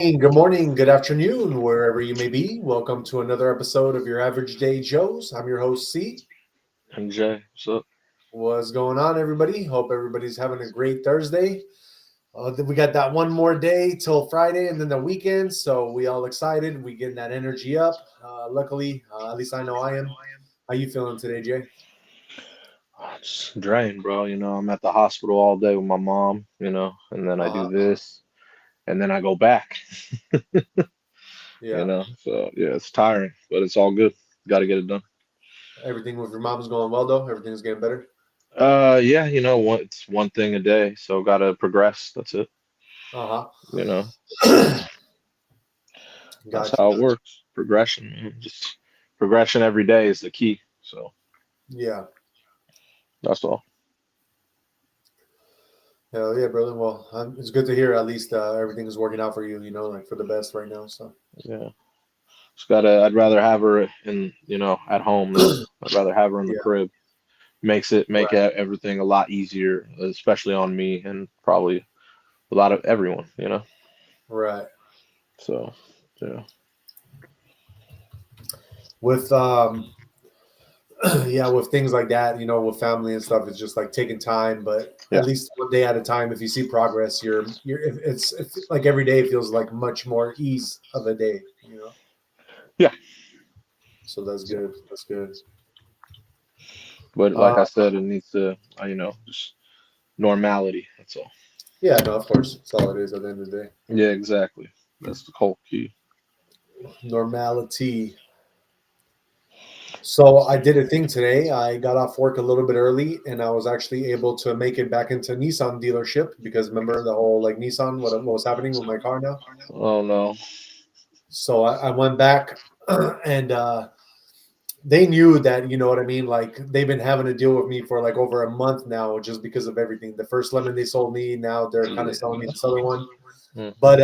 Good morning, good afternoon, wherever you may be. Welcome to another episode of your Average Day Joes. I'm your host, C. And Jay, what's up? What's going on, everybody? Hope everybody's having a great Thursday. We got that one more day till Friday and then the weekend, so we all excited. We getting that energy up. Luckily, at least I know I am. How you feeling today, Jay? Just drained, bro. I'm at the hospital all day with my mom, and then I do Uh-huh. this, and then I go back, Yeah. So yeah, it's tiring, but it's all good. Got to get it done. Everything with your mom's going well, though. Everything's getting better. Yeah, it's one thing a day, so gotta progress. That's it. Uh You know, huh. that's Gotcha. how it works. Progression, man. Just progression every day is the key. So Yeah. that's all. Hell yeah, brother. Well, it's good to hear at least everything is working out for you, like for the best right now. So, Yeah, just gotta. I'd rather have her at home though. I'd rather have her in the yeah, crib. Makes it make right, everything a lot easier, especially on me and probably a lot of everyone. right. So, yeah, With yeah, with things like that, with family and stuff, it's just like taking time, but yeah, at least one day at a time. If you see progress, it's like every day feels like much more ease of a day. yeah. So that's So, good. That's good. but Uh, like I said, it needs to, just normality. That's all. yeah, no, of course, that's all it is at the end of the day. Yeah, exactly. That's the whole key. Normality. So I did a thing today. I got off work a little bit early, and I was actually able to make it back into Nissan dealership because remember the whole like Nissan, what was happening with my car now. Oh no. So I went back, and they knew that what I mean. Like they've been having to deal with me for like over a month now, just because of everything. The first lemon they sold me, now they're kind of Yeah. selling me this other one. Mm, But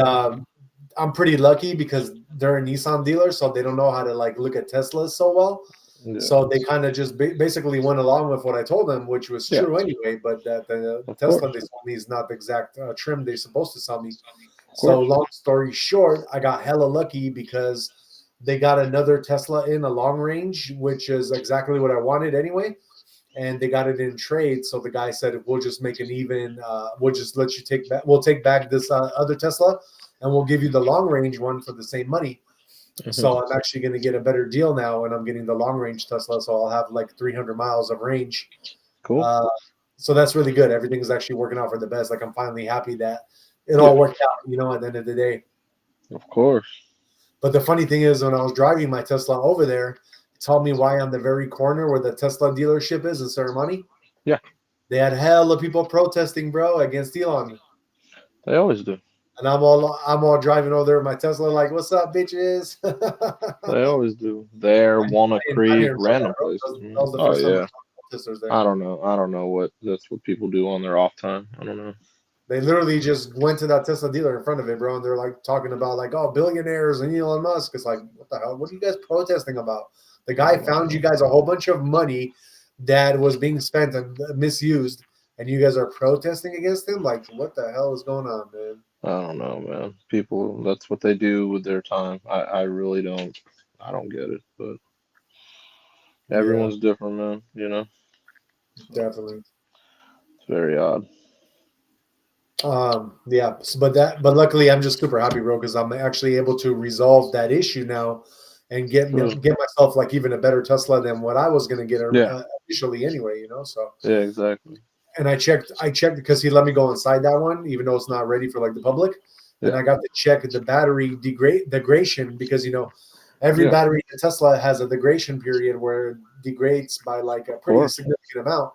I'm pretty lucky because they're a Nissan dealer, so they don't know how to like look at Teslas so well. yeah. So they kind of just basically went along with what I told them, which was Yeah. true anyway. But that the Of Tesla course. they sold me is not the exact trim they're supposed to sell me. Of So course. long story short, I got hella lucky because they got another Tesla in a long range, which is exactly what I wanted anyway. And they got it in trade. So the guy said, "We'll just make an even. We'll just let you take back. We'll take back this other Tesla, and we'll give you the long range one for the same money." Hmm. So I'm actually going to get a better deal now, and I'm getting the long range Tesla, so I'll have like 300 miles of range. Cool. Uh, so that's really good. Everything is actually working out for the best. Like I'm finally happy that it Yeah. all worked out. At the end of the day. Of course. But the funny thing is, when I was driving my Tesla over there, tell me why on the very corner where the Tesla dealership is in Ceremony, Yeah. they had hella people protesting, bro, against Elon. They always do. And I'm all driving over there with my Tesla, like, "What's up, bitches?" They always do. There, Walnut I Creek, didn't know that, random bro. places. That was the Oh first time I yeah. saw protesters there. I don't know. I don't know what that's what people do on their off time. I don't know. They literally just went to that Tesla dealer in front of it, bro, and they're like talking about like, "Oh, billionaires and Elon Musk." It's like, what the hell? What are you guys protesting about? The I guy don't know, found you man. guys a whole bunch of money that was being spent and misused, and you guys are protesting against him. Like, what the hell is going on, man? I don't know, man. People, that's what they do with their time. I really don't. I don't get it, but Yeah, everyone's different, man. So definitely. it's very odd. Yeah, but luckily I'm just super happy, bro, because I'm actually able to resolve that issue now and Good. get myself like even a better Tesla than what I was gonna get Yeah. initially anyway. So Yeah. Exactly. and I checked because he let me go inside that one, even though it's not ready for like the public. And Yeah. I got to check the battery degradation because every Yeah. battery in Tesla has a degradation period where it degrades by like a Of pretty course. significant amount.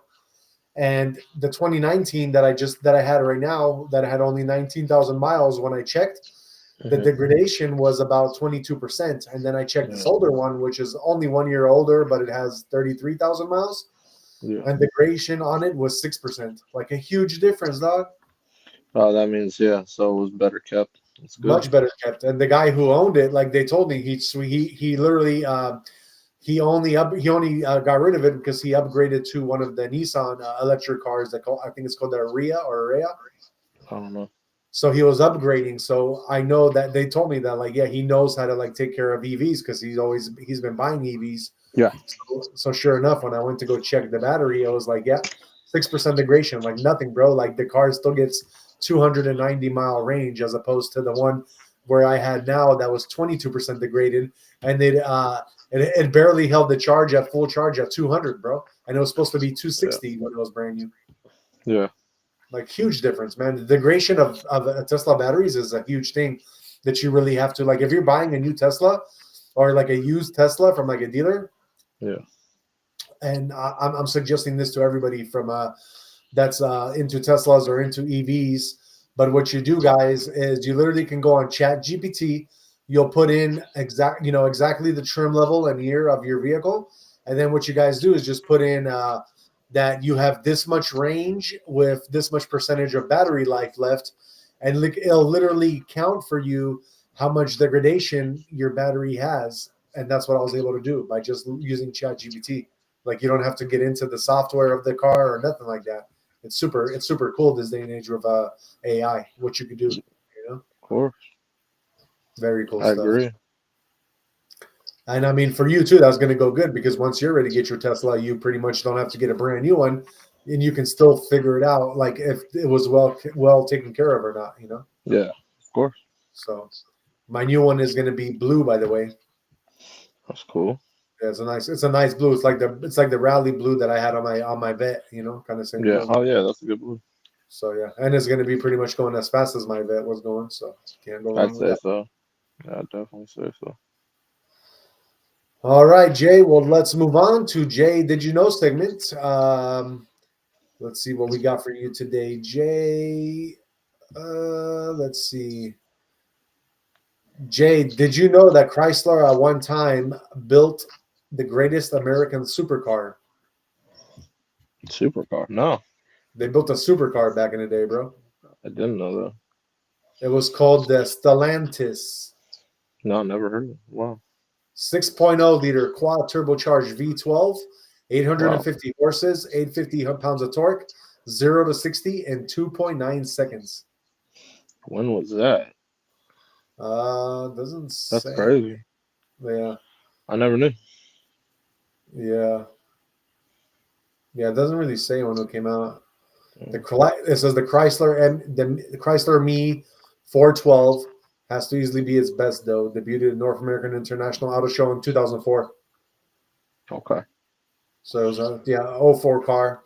And the 2019 that I had right now that had only 19,000 miles when I checked, the Hmm. degradation was about 22%. And then I checked this Yeah. older one, which is only 1 year older, but it has 33,000 miles, Yeah. and degradation on it was 6%. Like a huge difference, dog. Oh, that means yeah. So it was better kept. That's good. Much better kept. And the guy who owned it, like they told me, he literally he only got rid of it because he upgraded to one of the Nissan electric cars I think it's called the Aria or Aria. I don't know. So he was upgrading. So I know that they told me that, like, yeah, he knows how to like take care of EVs because he's been buying EVs. Yeah. So sure enough, when I went to go check the battery, I was like, yeah, 6% degradation, like nothing, bro. Like the car still gets 290-mile range as opposed to the one where I had now that was 22% degraded, and it barely held the charge at full charge at 200, bro. And it was supposed to be 260 when it was brand new. Yeah. Like huge difference, man. The degradation of Tesla batteries is a huge thing that you really have to, like, if you're buying a new Tesla or like a used Tesla from like a dealer. Yeah. And I'm suggesting this to everybody from that's into Teslas or into EVs. But what you do, guys, is you literally can go on Chat GPT. You'll put in exactly the trim level and year of your vehicle, and then what you guys do is just put in that you have this much range with this much percentage of battery life left, and it'll literally count for you how much degradation your battery has. And that's what I was able to do by just using Chat GPT. Like you don't have to get into the software of the car or nothing like that. It's super cool this day and age with AI. What you could do, Of course. very cool I stuff. agree. And I mean, for you too, that's going to go good because once you're ready to get your Tesla, you pretty much don't have to get a brand new one, and you can still figure it out, like if it was well taken care of or not. Yeah, of course. So my new one is going to be blue, by the way. That's cool. Yeah, it's a nice blue. It's like the rally blue that I had on my vet, kind of same. Yeah. Blue. Oh, yeah. That's a good blue. So yeah, and it's going to be pretty much going as fast as my vet was going. So can't go I'd wrong with say that. so. Yeah, I'd definitely say so. All right, Jay. Well, let's move on to Jay. Did you know segment? Let's see what we got for you today, Jay. Let's see. Jay, did you know that Chrysler at one time built the greatest American supercar? Supercar? No, They built a supercar back in the day, bro. I didn't know that. It was called the Stellantis. No, never heard of it. Wow. 6.0 liter quad turbocharged V12, 850 Wow. horses, 850 pounds of torque, 0 to 60 in 2.9 seconds. When was that? Doesn't That's say. crazy. Yeah. I never knew. Yeah. Yeah, it doesn't really say when it came out. Yeah. It says the Chrysler Me 412 has to easily be its best, though. Debuted at North American International Auto Show in 2004. Okay. So it was a 04 car.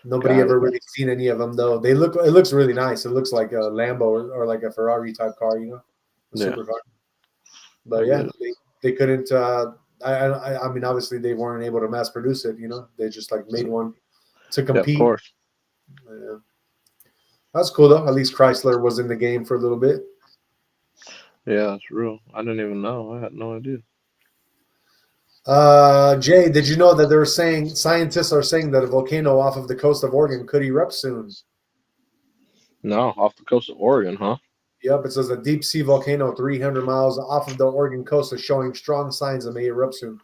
Nobody Got ever it. really seen any of them, though. It looks really nice. It looks like a Lambo or like a Ferrari type car, a Yeah. supercar. I But get yeah, it. they couldn't. I mean, obviously they weren't able to mass produce it. They just like made one to Yeah, of compete. course. Yeah. That's cool though. At least Chrysler was in the game for a little bit. Yeah, that's real. I didn't even know. I had no idea. Jay, did you know that scientists are saying that a volcano off of the coast of Oregon could erupt soon? No, off the coast of Oregon, huh? Yep, it says a deep sea volcano 300 miles off of the Oregon coast is showing strong signs it may erupt soon.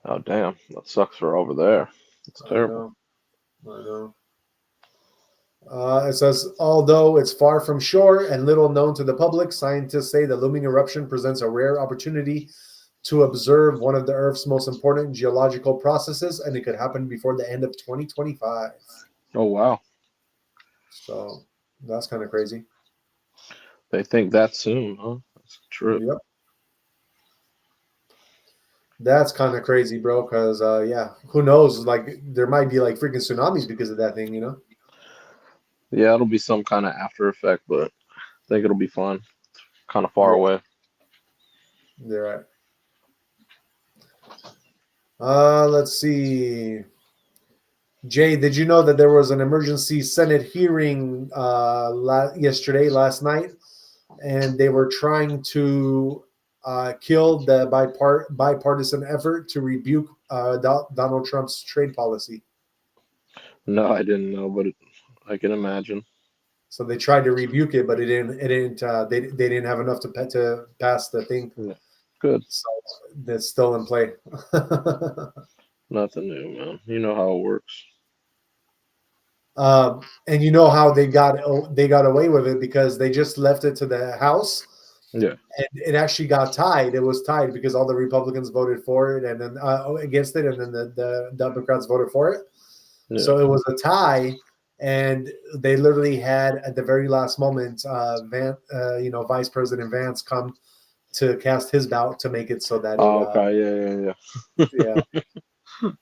Oh, damn. That sucks for over there. It's terrible. I know. It says, although it's far from shore and little known to the public, scientists say the looming eruption presents a rare opportunity to observe one of the Earth's most important geological processes, and it could happen before the end of 2025. Oh, wow. So that's kind of crazy. They think that soon, huh? That's true. Yep. That's kind of crazy, bro, because, who knows? Like, there might be, like, freaking tsunamis because of that thing, Yeah, it'll be some kind of after effect, but I think it'll be fun. It's kind of far Yeah. away. You're right. Let's see. Jay, did you know that there was an emergency Senate hearing last night, and they were trying to kill the bipartisan effort to rebuke Donald Trump's trade policy? No, I didn't know, but I can imagine. So they tried to rebuke it, but it didn't. They didn't have enough to pass the thing. Yeah. Good. So that's still in play. Nothing new, man. You know how it works. And you know how they got away with it because they just left it to the House, Yeah. and it actually got tied. It was tied because all the Republicans voted for it, and then against it, and then the Democrats voted for it. Yeah. So it was a tie, and they literally had at the very last moment, Vice President Vance come to cast his ballot to make it so that it, Oh, okay. Yeah. yeah,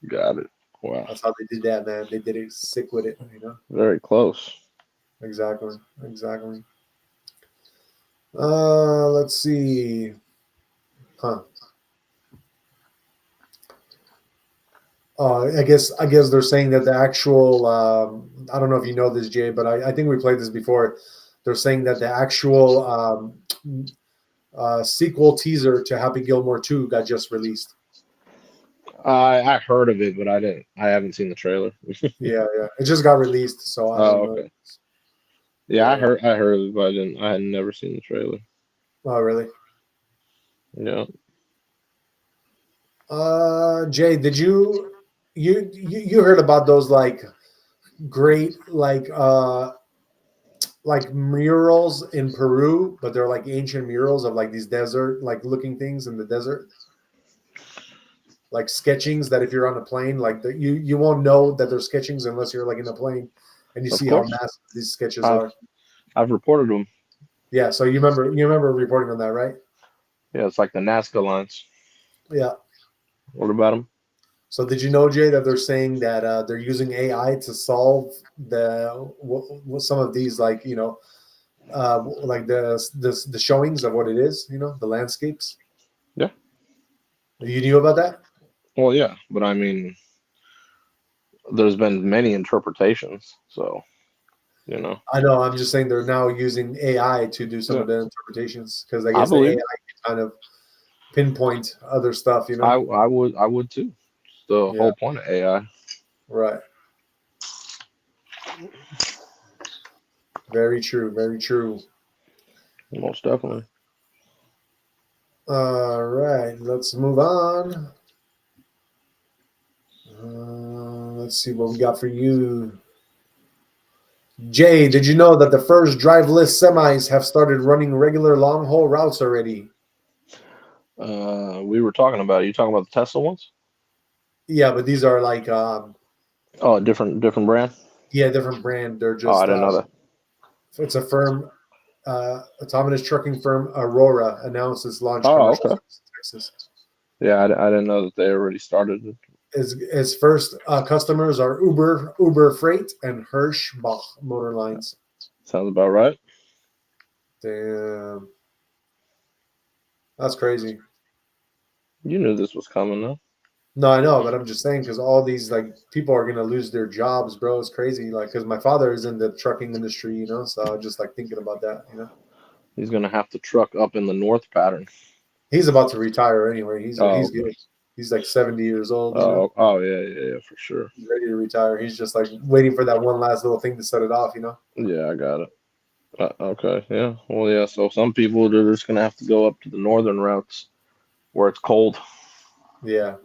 Got it. Wow. that's how they did that, man. They did it sick with it, Very close. Exactly, exactly. Let's see. Huh. I guess they're saying that the actual. I don't know if you know this, Jay, but I think we played this before. They're saying that the actual sequel teaser to Happy Gilmore 2 got just released. I heard of it, but I haven't seen the trailer. Yeah, yeah, it just got released, so I Oh, don't know. okay. Yeah, Yeah. I heard of it, but I had never seen the trailer. Oh, really? Yeah. Jay, did you heard about those like great like murals in Peru, but they're like ancient murals of like these desert like looking things in the desert, like sketchings that if you're on a plane, like you won't know that they're sketchings unless you're like in a plane and you Of see how course. massive these sketches I've are. I've reported them. Yeah, so you remember reporting on that, right? Yeah, it's like the Nazca lines. Yeah. What about them? So did you know, Jay, that they're saying that they're using AI to solve some of these like the showings of what it is, the landscapes. Yeah. You knew about that? Well, yeah, but I mean, there's been many interpretations, so I know. I'm just saying they're now using AI to do some Yeah, of the interpretations because I I guess the believe it. AI can kind of pinpoint other stuff. I would too. It's the Yeah. whole point of AI. Right. Very true. Very true. Most definitely. All right. Let's move on. Let's see what we got for you. Jay, did you know that the first driveless semis have started running regular long haul routes already? We were talking about it. You talking about the Tesla ones? Yeah, but these are like Oh, different brand. yeah, different brand. They're Oh, I just didn't know that. it's a firm autonomous trucking firm Aurora announced its launch Oh, commercial okay. service in Texas. Yeah, I didn't know that they already started it. Its first customers are Uber Freight and Hirschbach Motor Lines. Sounds about right. Damn, that's crazy. You knew this was coming, though. No, I know, but I'm just saying because all these like people are gonna lose their jobs, bro. It's crazy. Like, because my father is in the trucking industry, so I just like thinking about that. He's gonna have to truck up in the north pattern. He's about to retire anyway. Oh, He's okay. good. He's like 70 years old. Oh, yeah, for sure. He's ready to retire. He's just like waiting for that one last little thing to set it off. Yeah, I got it. Okay, yeah. Well, yeah. So some people they're just gonna have to go up to the northern routes where it's cold. Yeah.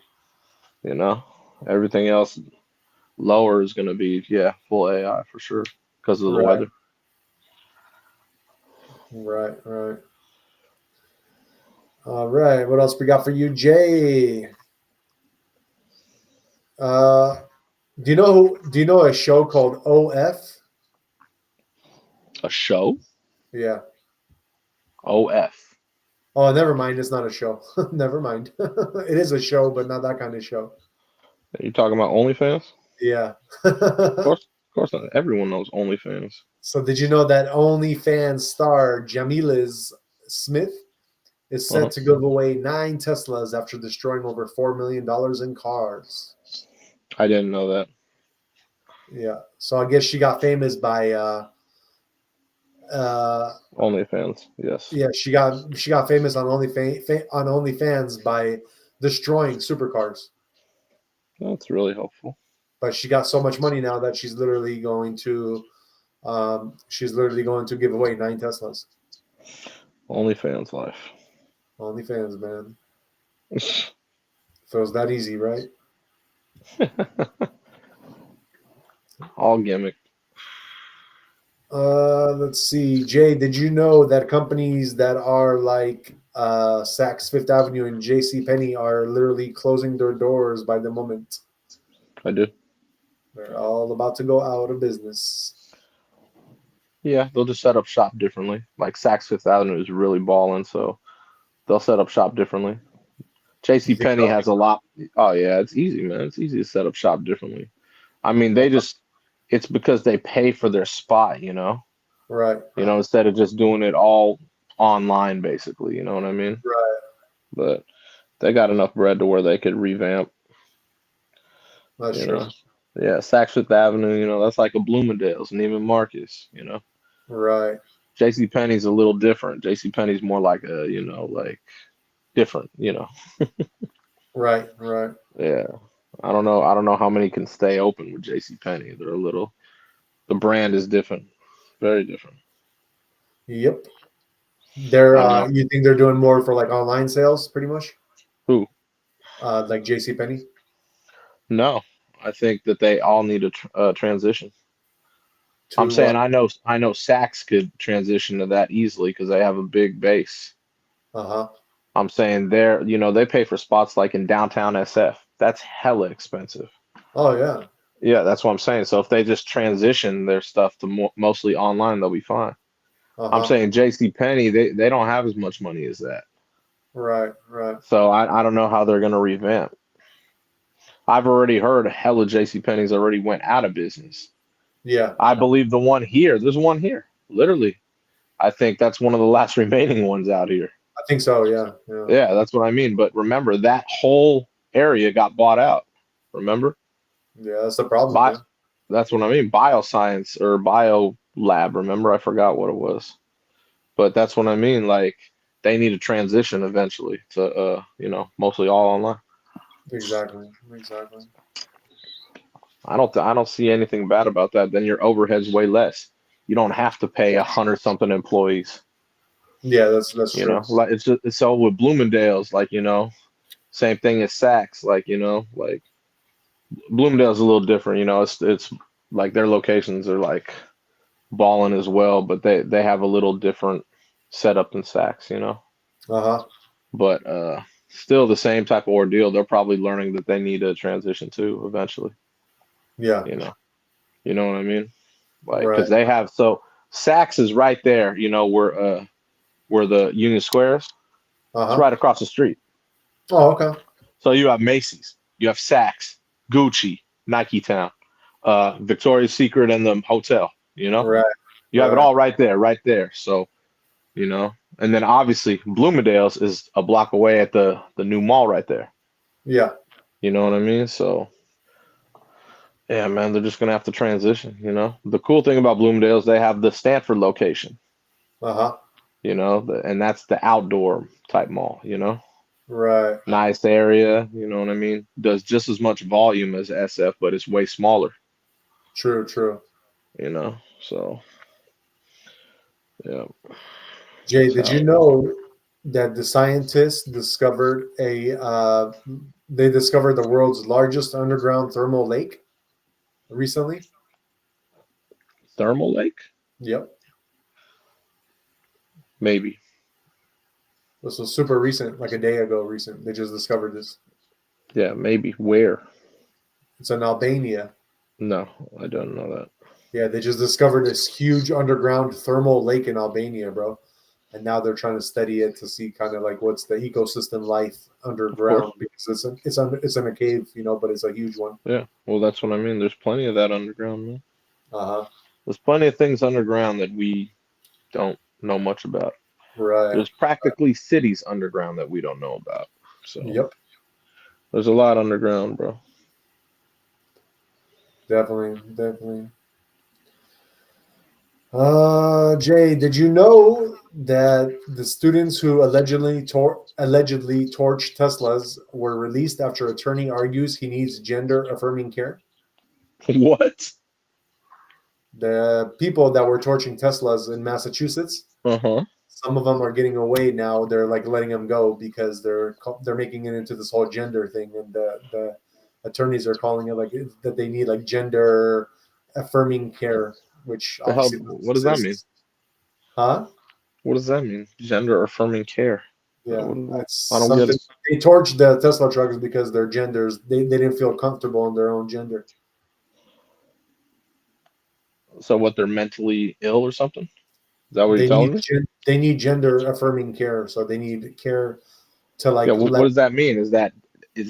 You know, everything else lower is gonna be full AI for sure because of the Right. weather. Right. Right. All right. What else we got for you, Jay? Uh, do you know a show called OF? A show? Yeah. OF. Oh, never mind. It's not a show. Never mind. It is a show, but not that kind of show. Are you talking about OnlyFans? Yeah. Of course not. Everyone knows OnlyFans. So did you know that OnlyFans star Jamila's Smith is Uh-huh. set to give away 9 Teslas after destroying over $4 million in cars? I didn't know that. Yeah. So I guess she got famous by OnlyFans, yes. yeah, she got famous on OnlyFans by destroying supercars. That's really helpful. But she got so much money now that she's literally going to give away 9 Teslas. OnlyFans life. OnlyFans, man. Feels that easy, right? All gimmick. Let's see. Jay, did you know that companies that are like Saks Fifth Avenue and JC Penney are literally closing their doors by the moment? I do. They're all about to go out of business. Yeah, they'll just set up shop differently. Like Saks Fifth Avenue is really balling, so they'll set up shop differently. You JC think Penney so? has a lot. Oh yeah, it's easy, man. It's easy to set up shop differently. I mean, it's because they pay for their spot, Right. instead of just doing it all online, basically. You know what I mean? Right. But they got enough bread to where they could revamp, That's you true. know. Yeah, Saks Fifth Avenue, that's like a Bloomingdale's, Neiman Marcus. Right. JC Penney's a little different. JC Penney's more like a, like different. Right. Right. Yeah. I don't know how many can stay open with JC Penney. The brand is different. Very different. Yep. They're I don't know you think they're doing more for like online sales, pretty much? who. Like JC Penney? No, I think that they all need a transition. I'm To saying I know Saks could transition to that easily because they have a big base. uh-huh. I'm saying they pay for spots like in downtown SF. That's hella expensive. Oh yeah. Yeah, that's what I'm saying. So if they just transition their stuff to mostly online, they'll be fine. I'm Uh-huh. saying JC Penney, they don't have as much money as that. Right. Right. So I don't know how they're gonna revamp. I've already heard hella JC Penney's already went out of business. Yeah. I believe there's one here. Literally. I think that's one of the last remaining ones out here. I think so, yeah. Yeah. Yeah, that's what I mean. But remember, that whole area got bought out. Remember? Yeah, that's the problem, Bi man. That's what I mean. Bioscience or bio lab. Remember? I forgot what it was. But that's what I mean. Like they need a transition eventually to mostly all online. Exactly. Exactly. I don't see anything bad about that. Then your overhead's way less. You don't have to pay 100 something employees. Yeah, that's true. Like it's so with Bloomingdale's, like same thing as Saks, like Bloomingdale's a little different. It's like their locations are like balling as well, but they have a little different setup than Saks. Uh-huh. But still the same type of ordeal. They're probably learning that they need a transition too eventually. Yeah. You know, you know what I mean? Like because Right. they have Saks is right there. Where the Union Square is. It's Uh-huh. right across the street. Oh, okay. So you have Macy's, you have Saks, Gucci, Nike Town, Victoria's Secret, and the hotel. Right. You have it Right. all right there, right there. So and then obviously Bloomingdale's is a block away at the new mall right there. Yeah. You know what I mean? So yeah, man, they're just gonna have to transition. The cool thing about Bloomingdale's, they have the Stanford location. Uh-huh. And that's the outdoor type mall. Right. Nice area, you know what I mean? Does just as much volume as SF, but it's way smaller, True, true. So yeah, Jay, that's did how you it is. know that the scientists discovered they discovered the world's largest underground thermal lake recently? Thermal Lake? Yep. Maybe. This was super recent, like a day ago recent. They just discovered this. Yeah, maybe. Where? It's in Albania. No, I don't know that. Yeah, they just discovered this huge underground thermal lake in Albania, bro. And now they're trying to study it to see kind of like what's the ecosystem life Of course. underground because it's in a cave, but it's a huge one. Yeah. Well, that's what I mean. There's plenty of that underground, man. Uh-huh. There's plenty of things underground that we don't know much about. Right. There's practically cities underground that we don't know about. So Yep. there's a lot underground, bro. Definitely. Definitely. Jay, did you know that the students who allegedly torched Teslas were released after attorney argues he needs gender affirming care? What? The people that were torching Teslas in Massachusetts, Uh-huh. some of them are getting away now. They're like letting them go because they're making it into this whole gender thing, and the attorneys are calling it like that they need like gender affirming care. which The hell? obviously What does that mean? exists. Huh? What does that mean? Gender affirming care. Yeah, that's I don't get something. it. They torched the Tesla trucks because their genders, they didn't feel comfortable in their own gender. So what? They're mentally ill or something? Is that what you're telling me? They need gender affirming care, so they need care to Yeah. like What let. does that mean? Does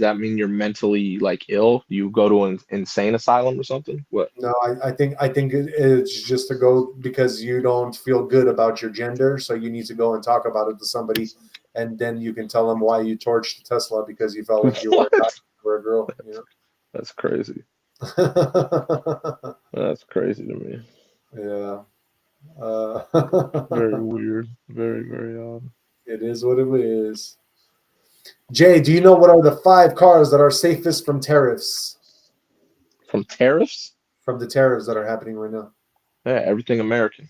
that mean you're mentally like ill? You go to an insane asylum or something? What? No, I think it's just to go because you don't feel good about your gender, so you need to go and talk about it to somebody, and then you can tell them why you torched Tesla because you felt like you were a guy What? or a girl. You That's crazy. know. That's crazy to me. Yeah. Very weird. Very, very odd. It is what it is. Jay, do you know what are the 5 cars that are safest from tariffs? From tariffs? From the tariffs that are happening right now? Yeah, everything American.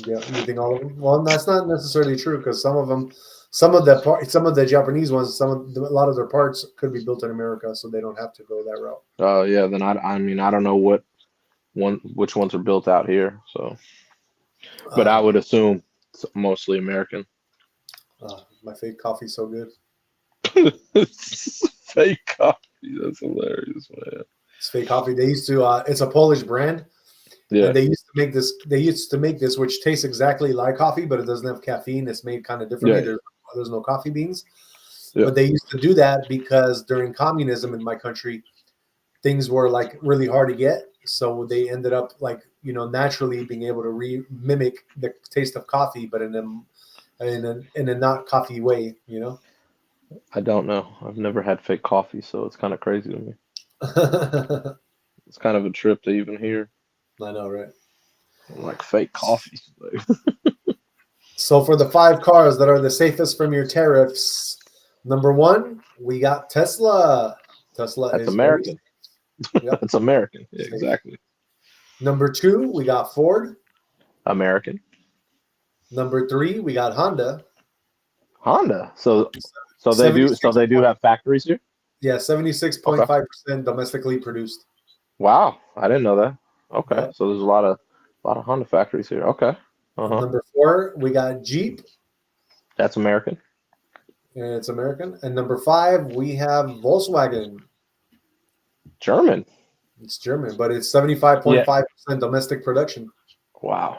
Yeah, you think all of them? Well, that's not necessarily true because some of them, some of the Japanese ones, a lot of their parts could be built in America, so they don't have to go that route. Oh yeah, then I mean I don't know which ones are built out here. So, but I would assume it's mostly American. My fake coffee's so good. Fake coffee. That's hilarious, man. It's fake coffee. They used to. It's a Polish brand, Yeah. and they used to make this. They used to make this, which tastes exactly like coffee, but it doesn't have caffeine. It's made kind of differently. Yeah. There's no coffee beans. Yeah. But they used to do that because during communism in my country, things were like really hard to get. So they ended up like, naturally being able to mimic the taste of coffee, but in a not coffee way, I don't know. I've never had fake coffee, so it's kind of crazy to me. I It's kind of a trip to even hear. know, right? Like fake coffee. Like, So for the 5 cars that are the safest from your tariffs, number 1, we got Tesla. Tesla that's is very American. yep. That's American. Yeah, exactly. Number 2, we got Ford. American. Number 3, we got Honda. Honda. So they do 76 have factories here? Yeah, 76.5% domestically produced. Wow, I didn't know that. Okay, Yeah. so there's a lot of Honda factories here. Okay. Uh-huh. Number 4, we got Jeep. That's American. And it's American. And number 5, we have Volkswagen. German. It's German, but it's 75.5% domestic production. Wow.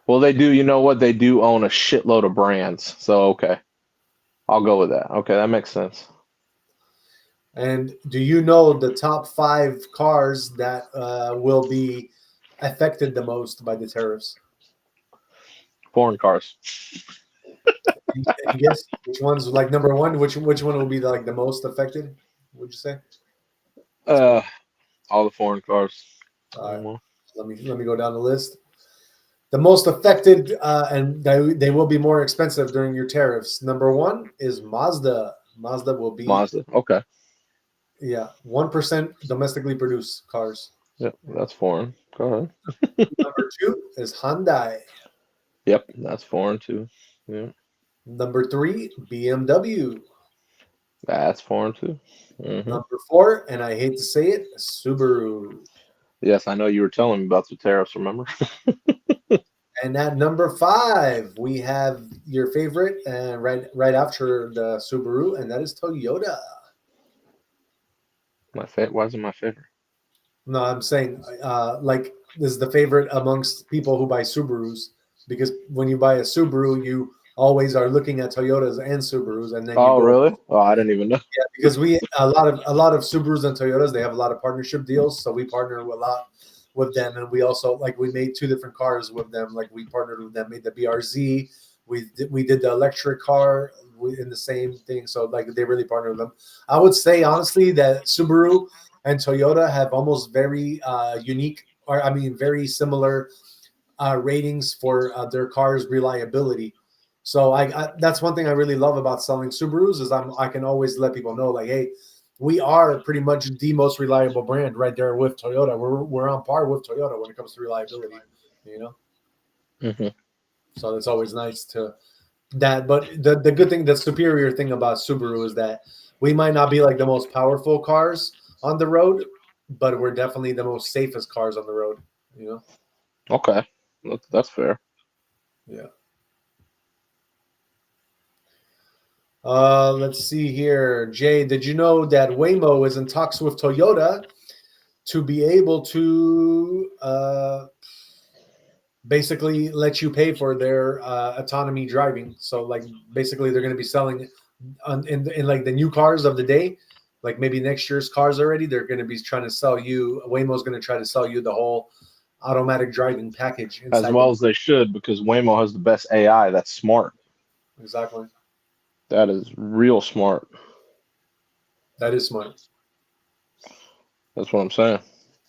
Well, they do, you know what? They do own a shitload of brands. So, okay. I'll go with that. Okay, that makes sense. And do you know the top 5 cars that will be affected the most by the tariffs? Foreign cars. Yes. Which one's like number 1? Which one will be the most affected? Would you say? All the foreign cars. All right. Let me go down the list. The most affected, and they will be more expensive during your tariffs. Number 1 is Mazda. Mazda will be Mazda. Okay. 1% domestically produced cars. Yep, that's foreign. Go ahead. Number 2 is Hyundai. Yep, that's foreign too. Yeah. Number 3, BMW. That's foreign too. Mm-hmm. Number 4, and I hate to say it, Subaru. Yes, I know you were telling me about the tariffs, remember? And at number 5, we have your favorite, and right after the Subaru, and that is Toyota. Why is it my favorite? No, I'm saying this is the favorite amongst people who buy Subarus, because when you buy a Subaru, you always are looking at Toyotas and Subarus, and then Really? Oh, I didn't even know. Yeah, because a lot of Subarus and Toyotas, they have a lot of partnership deals, so we partner a lot with them, and we also we made 2 different cars with them. Like we partnered with them, made the BRZ. We did the electric car in the same thing. So they really partnered with them. I would say honestly that Subaru and Toyota have almost very unique, or I mean very similar ratings for their cars' reliability. So that's one thing I really love about selling Subarus is I can always let people know hey, we are pretty much the most reliable brand right there with Toyota. We're on par with Toyota when it comes to reliability, Mm-hmm. So it's always nice to that. But the good thing, the superior thing about Subaru is that we might not be the most powerful cars on the road, but we're definitely the most safest cars on the road. You know. Okay, that's fair. Yeah. Let's see here. Jay, did you know that Waymo is in talks with Toyota to be able to basically let you pay for their autonomy driving? So, like, basically, they're going to be selling in like the new cars of the day, like maybe next year's cars already. They're going to be trying to sell you. Waymo's going to try to sell you the whole automatic driving package As inside. well as they should, because Waymo has the best AI. That's smart. Exactly. That is real smart. That is smart. That's what I'm saying.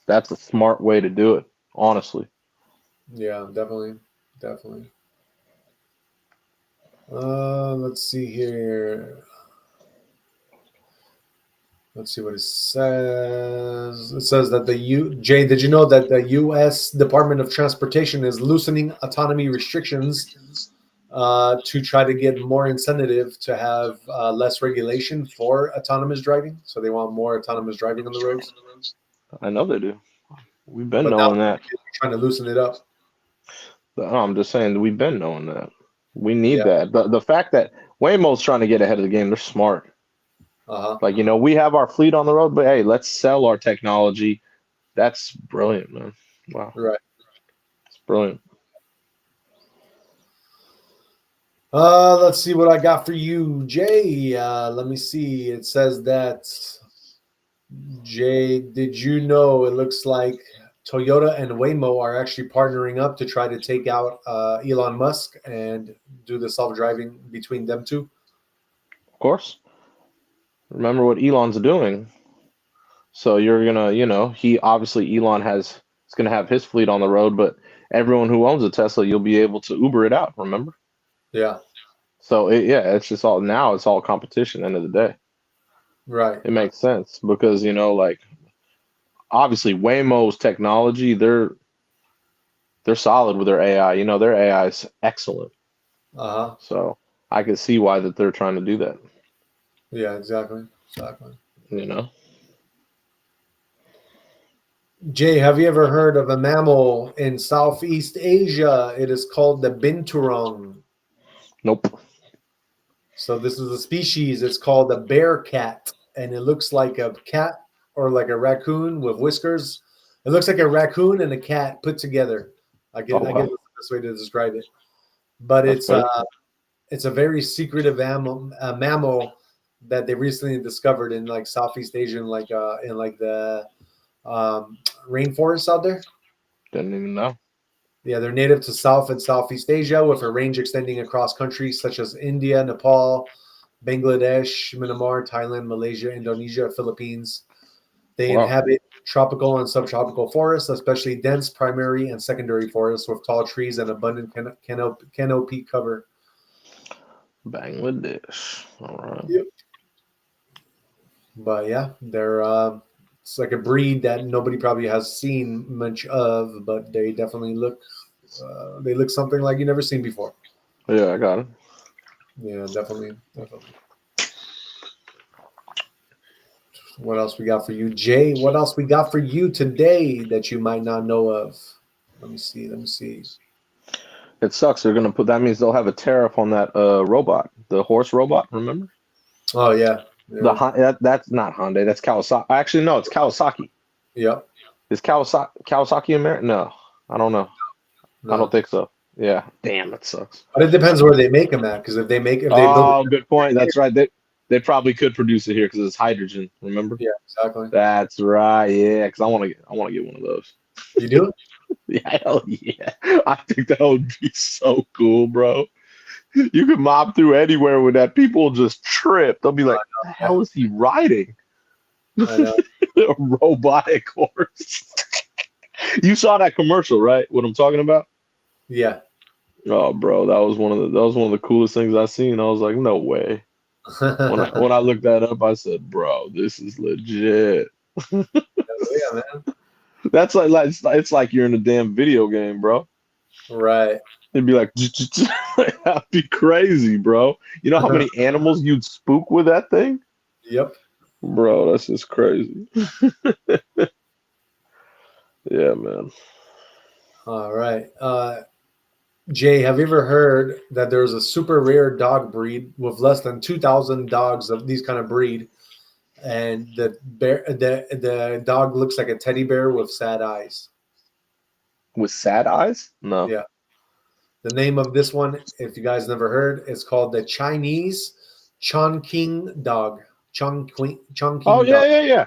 That's a smart way to do it, honestly. Yeah, definitely. Let's see here. Let's see what it says. It says that Jay, did you know that the U.S. Department of Transportation is loosening autonomy restrictions to try to get more incentive to have less regulation for autonomous driving? So they want more autonomous driving on the roads. I know they do. We've been But now knowing that. they're trying to loosen it up. I'm just saying that we've been knowing that. We need Yeah. that. The fact that Waymo's trying to get ahead of the game, they're smart. Uh-huh. Like, we have our fleet on the road, but hey, let's sell our technology. That's brilliant, man. Wow. Right. It's brilliant. Let's see what I got for you, Jay. Let me see. It says that, Jay, did you know it looks like Toyota and Waymo are actually partnering up to try to take out Elon Musk and do the self-driving between them two? Of course. Remember what Elon's doing. So you're gonna, Elon is gonna have his fleet on the road, but everyone who owns a Tesla, you'll be able to Uber it out, remember? Yeah. So it's just it's all competition end of the day. Right. It makes sense because, like, obviously Waymo's technology, they're solid with their AI. Their AI is excellent. Uh-huh. So I can see why that they're trying to do that. Yeah, exactly. Jay, have you ever heard of a mammal in Southeast Asia? It is called the binturong. Nope. So this is a species. It's called the bear cat, and it looks like a cat or like a raccoon with whiskers. It looks like a raccoon and a cat put together. I guess Wow. that's the best way to describe it. But That's it's a very secretive mammal that they recently discovered in like Southeast Asia, in like the rainforests out there. Didn't even know. Yeah, they're native to South and Southeast Asia with a range extending across countries such as India, Nepal, Bangladesh, Myanmar, Thailand, Malaysia, Indonesia, Philippines. They Wow. inhabit tropical and subtropical forests, especially dense primary and secondary forests with tall trees and abundant canopy cover. Bangladesh. All right. Yep. But yeah, they're it's like a breed that nobody probably has seen much of, but they definitely look something like you never seen before. Yeah, I got it. Yeah, definitely. What else we got for you, Jay? What else we got for you today that you might not know of? Let me see. It sucks. They're gonna that means they'll have a tariff on that robot, the horse robot. Remember? Oh yeah. That's not Hyundai. That's Kawasaki. Actually, no, it's Kawasaki. Yep. Is Kawasaki American? No, I don't know. No. I don't think so. Yeah. Damn, that sucks. But it depends where they make them at, because if they build good point. That's right. They probably could produce it here because it's hydrogen. Remember? Yeah, exactly. That's right. Yeah, because I want to get one of those. You do? Yeah, hell yeah. I think that would be so cool, bro. You could mob through anywhere with that. People will just trip. They'll be like, "What the hell is he riding?" I know. A robotic horse. You saw that commercial, right? What I'm talking about? Yeah. Oh, bro, that was one of the coolest things I seen. I was like, no way. When I looked that up, I said, bro, this is legit. Yeah, man. That's it's like you're in a damn video game, bro. Right. It'd be like, that'd be crazy, bro. You know how many animals you'd spook with that thing? Yep. Bro, that's just crazy. Yeah, man. All right. Jay, have you ever heard that there's a super rare dog breed with less than 2,000 dogs of these kind of breed, and the dog looks like a teddy bear with sad eyes? With sad eyes? No. Yeah. The name of this one, if you guys never heard, is called the Chinese Chongqing dog. Oh Chongqing yeah, dog. yeah, yeah.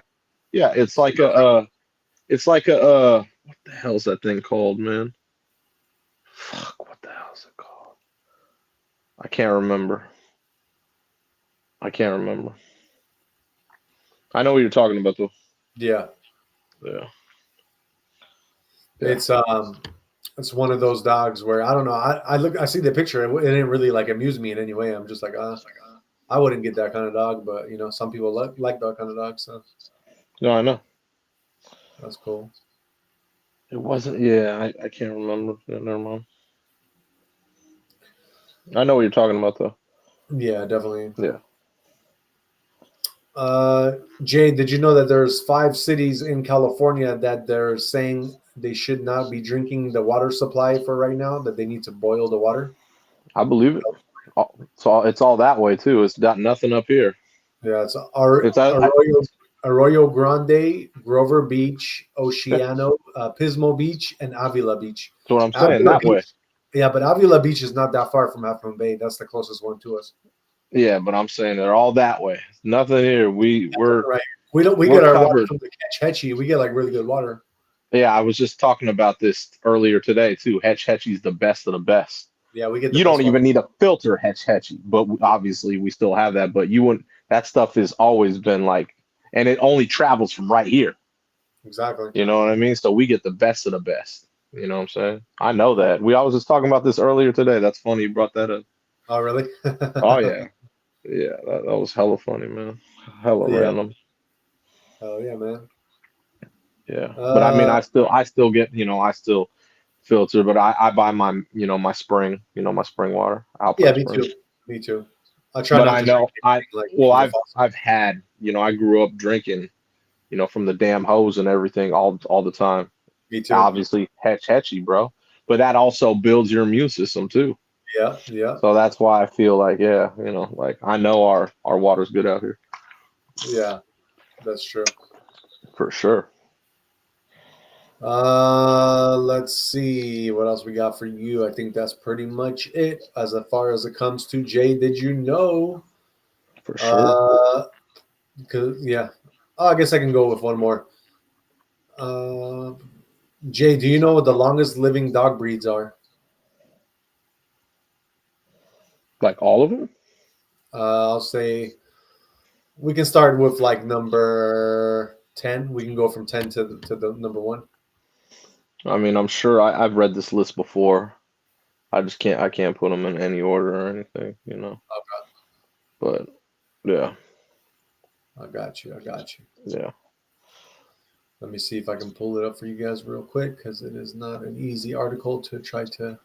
Yeah, it's like a what the hell's that thing called, man? Fuck, what the hell's it called? I can't remember. I can't remember. I know what you're talking about though. Yeah. Yeah. Yeah. It's one of those dogs where I don't know. I see the picture. It didn't really like amuse me in any way. I'm just like, I wouldn't get that kind of dog, but some people like that kind of dog, so No, I know. that's cool. It wasn't I can't remember. Yeah, never mind. I know what you're talking about though. Yeah, definitely. Yeah. Jay, did you know that there's 5 cities in California that they're saying they should not be drinking the water supply for right now, that they need to boil the water? I believe it. It's all that way too. It's got nothing up here. Yeah, it's It's Arroyo Grande, Grover Beach, Oceano, Pismo Beach, and Avila Beach. that's what I'm saying. Avila That way. Beach, yeah, but Avila Beach is not that far from Half Moon Bay. That's the closest one to us. Yeah, but I'm saying they're all that way. Nothing here. We're Right. We we're get our water covered. from the Ketch Hetchy. We get like really good water. Yeah, I was just talking about this earlier today too. Hetch Hetchy's the best of the best. Yeah, we get the You don't best water. even need a filter Hetch Hetchy, but obviously we still have that. But you wouldn't. That stuff has always been like, and it only travels from right here. Exactly. You know what I mean? So we get the best of the best. You know what I'm saying? I know that. I was just talking about this earlier today. That's funny you brought that up. Oh, really? Oh yeah, yeah. That was hella funny, man. Hella Yeah. random. Oh yeah, man. Yeah, but I mean, I still get, I still filter, but I buy my, my spring water, Yeah, Alpine me Spring. too. Me too. I try But not I to drink know anything like well, from the faucet. I've had, I grew up drinking, from the damn hose and everything all the time. Me too. Obviously, hetchy, bro. But that also builds your immune system too. Yeah, yeah, So that's why I feel like, yeah, like I know our water's good out here yeah. That's true. for sure. Let's see what else we got for you. I think that's pretty much it as far as it comes to Jay. Did you know? For sure. 'Cause, yeah. Oh, I guess I can go with one more. Uh, Jay, do you know what the longest living dog breeds are? Like all of them? I'll say we can start with like number 10. We can go from 10 to the number 1. I mean, I'm sure I've read this list before. I can't put them in any order or anything. Okay. But yeah, I got you. I got you. yeah. Let me see if I can pull it up for you guys real quick because it is not an easy article to try to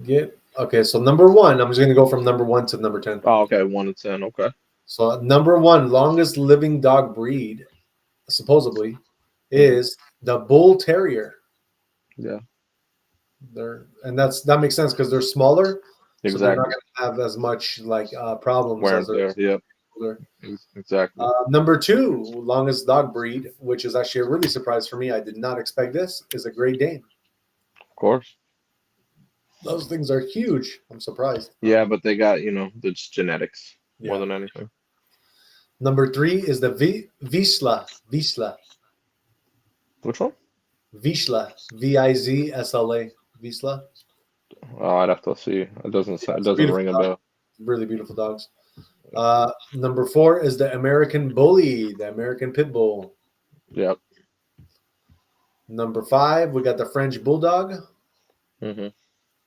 get. Okay, so number 1, I'm just going to go from number 1 to number 10. Oh, okay, 1 to 10. Okay. So number 1, longest living dog breed, supposedly, is the Bull Terrier. Yeah, That makes sense because they're smaller, so they're not exactly. going to have as much like problems Wear as and they're tear. Yep, older. exactly. Number 2, longest dog breed, which is actually a really surprise for me. I did not expect this, is a Great Dane. Of course. Those things are huge. I'm surprised. Yeah, but they got the genetics more Yeah. than anything. Number 3 is the Vizsla. Which one? Vizsla. Vizsla. Vizsla. Oh, I'd have to see. It doesn't ring a bell. Really beautiful dogs. Number 4 is the American Bully, the American Pit Bull. Yep. Number 5, we got the French Bulldog. Mm-hmm.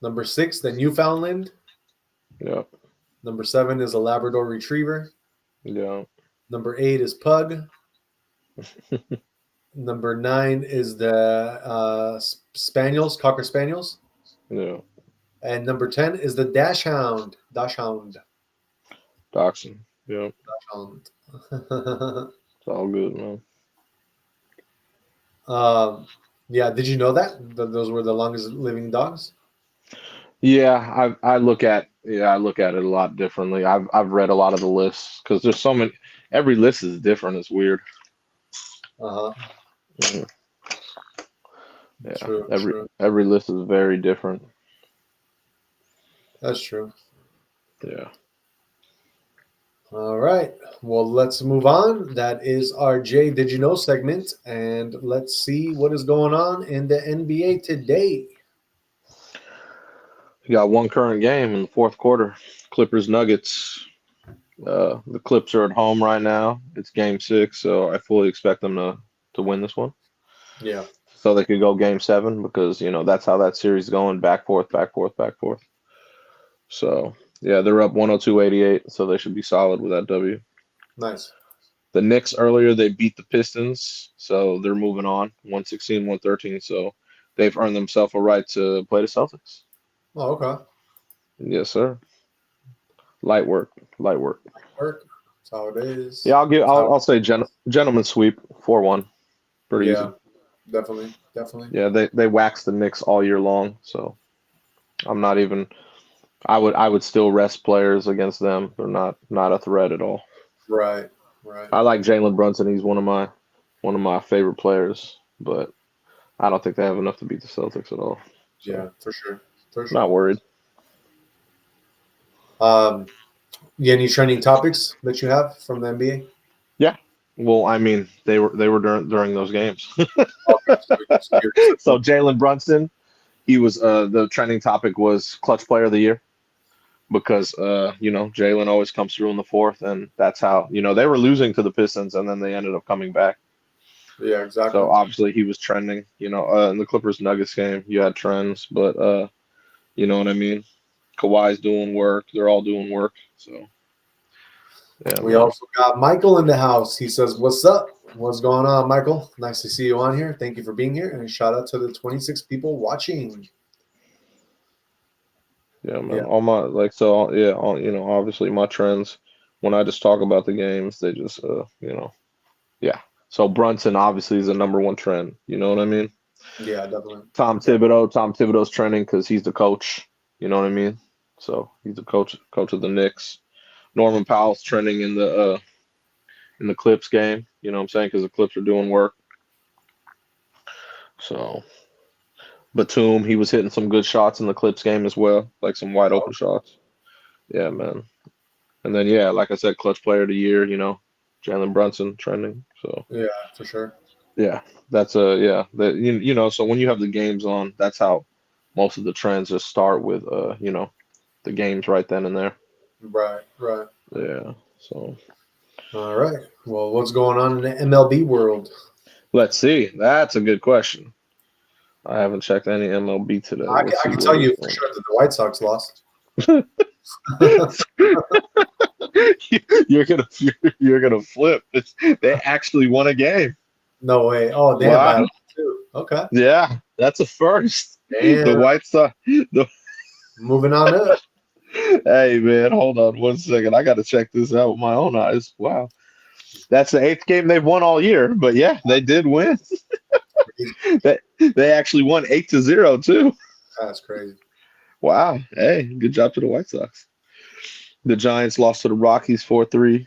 Number 6, the Newfoundland. Yep. Number 7 is a Labrador Retriever. Yeah. Number 8 is Pug. Number 9 is the Spaniels, Cocker Spaniels. Yeah. And number 10 is the Dachshund. Dachshund. Yep. Dachshund. It's all good, man. Yeah. Did you know that those were the longest living dogs? Yeah, I look at it a lot differently. I've read a lot of the lists because there's so many. Every list is different. It's weird. Uh huh. Mhm. Yeah, True. True. every list is very different. That's true. Yeah. All right. Well, let's move on. That is our Jay Did You Know segment. And let's see what is going on in the NBA today. You got one current game in the fourth quarter. Clippers Nuggets. The Clips are at home right now. It's game six, so I fully expect them to win this one. Yeah. So they could go game seven because, that's how that series is going, back forth, back forth, back forth. So yeah, they're up 102-88, so they should be solid with that W. Nice. The Knicks earlier they beat the Pistons, so they're moving on 116-113. So they've earned themselves a right to play the Celtics. Oh, okay. Yes, sir. Light work, light work. Work. That's how it is. Yeah, That's how. I'll say gentleman sweep 4-1. Pretty Yeah. easy. Definitely. Definitely. Yeah, they wax the Knicks all year long, so I'm not even. I would still rest players against them. They're not a threat at all. Right. Right. I like Jalen Brunson. He's one of my favorite players, but I don't think they have enough to beat the Celtics at all. So Yeah. For sure. For sure. not worried. Um. Any trending topics that you have from the NBA? Yeah. Well, I mean, they were during those games. Okay. So you're So Jalen Brunson, he was the trending topic was clutch player of the year because Jalen always comes through in the fourth, and that's how they were losing to the Pistons, and then they ended up coming back. yeah. Exactly. So obviously he was trending. In the Clippers Nuggets game, you had trends, but you know what I mean. Kawhi's doing work. They're all doing work. So yeah, We man. also got Michael in the house. He says, "What's up? What's going on, Michael? Nice to see you on here. Thank you for being here, and shout out to the 26 people watching." Yeah, Yeah. man. All my yeah, obviously my trends when I just talk about the games, they just yeah. So Brunson obviously is the number one trend. You know what I mean? Yeah. Definitely. Tom Thibodeau's trending because he's the coach. You know what I mean? So he's the coach of the Knicks. Norman Powell's trending in the Clips game. You know what I'm saying? Because the Clips are doing work. So Batum, he was hitting some good shots in the Clips game as well, like some wide open shots. Yeah, man. And then yeah, like I said, clutch player of the year. Jalen Brunson trending. So Yeah. For sure. yeah, that's a yeah. That So when you have the games on, that's how most of the trends just start with the games right then and there. Right. Right. Yeah. So All right. Well, what's going on in the MLB world? let's see. That's a good question. I haven't checked any MLB today. Let's I see can what tell is you for sure that the White Sox lost. going. You're gonna flip. They actually won a game. No way. Oh, they have Wow. bad luck too. Okay. Yeah, that's a first. The Damn. White Sox. Moving on up. Hey man, hold on one second. I got to check this out with my own eyes. Wow, that's the eighth game they've won all year. But yeah, they did win. They actually won 8-0 too. That's crazy. Wow. Hey, good job to the White Sox. The Giants lost to the Rockies 4-3.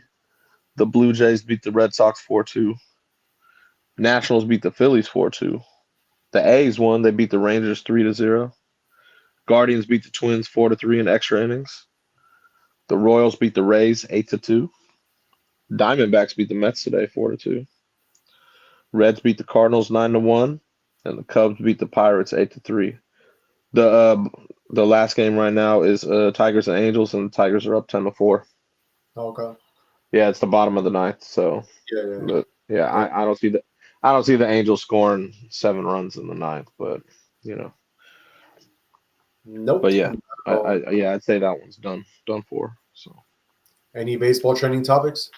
The Blue Jays beat the Red Sox 4-2. Nationals beat the Phillies 4-2. The A's won. They beat the Rangers 3-0. Guardians beat the Twins 4-3 in extra innings. The Royals beat the Rays 8-2. Diamondbacks beat the Mets today 4-2. Reds beat the Cardinals 9-1, and the Cubs beat the Pirates 8-3. The last game right now is Tigers and Angels, and the Tigers are up 10-4. Okay. Yeah, it's the bottom of the ninth. So, Yeah, yeah, but yeah, yeah. I don't see the Angels scoring 7 runs in the ninth, but you know, Nope. but yeah, Oh, I'd say that one's done for. So, any baseball trending topics?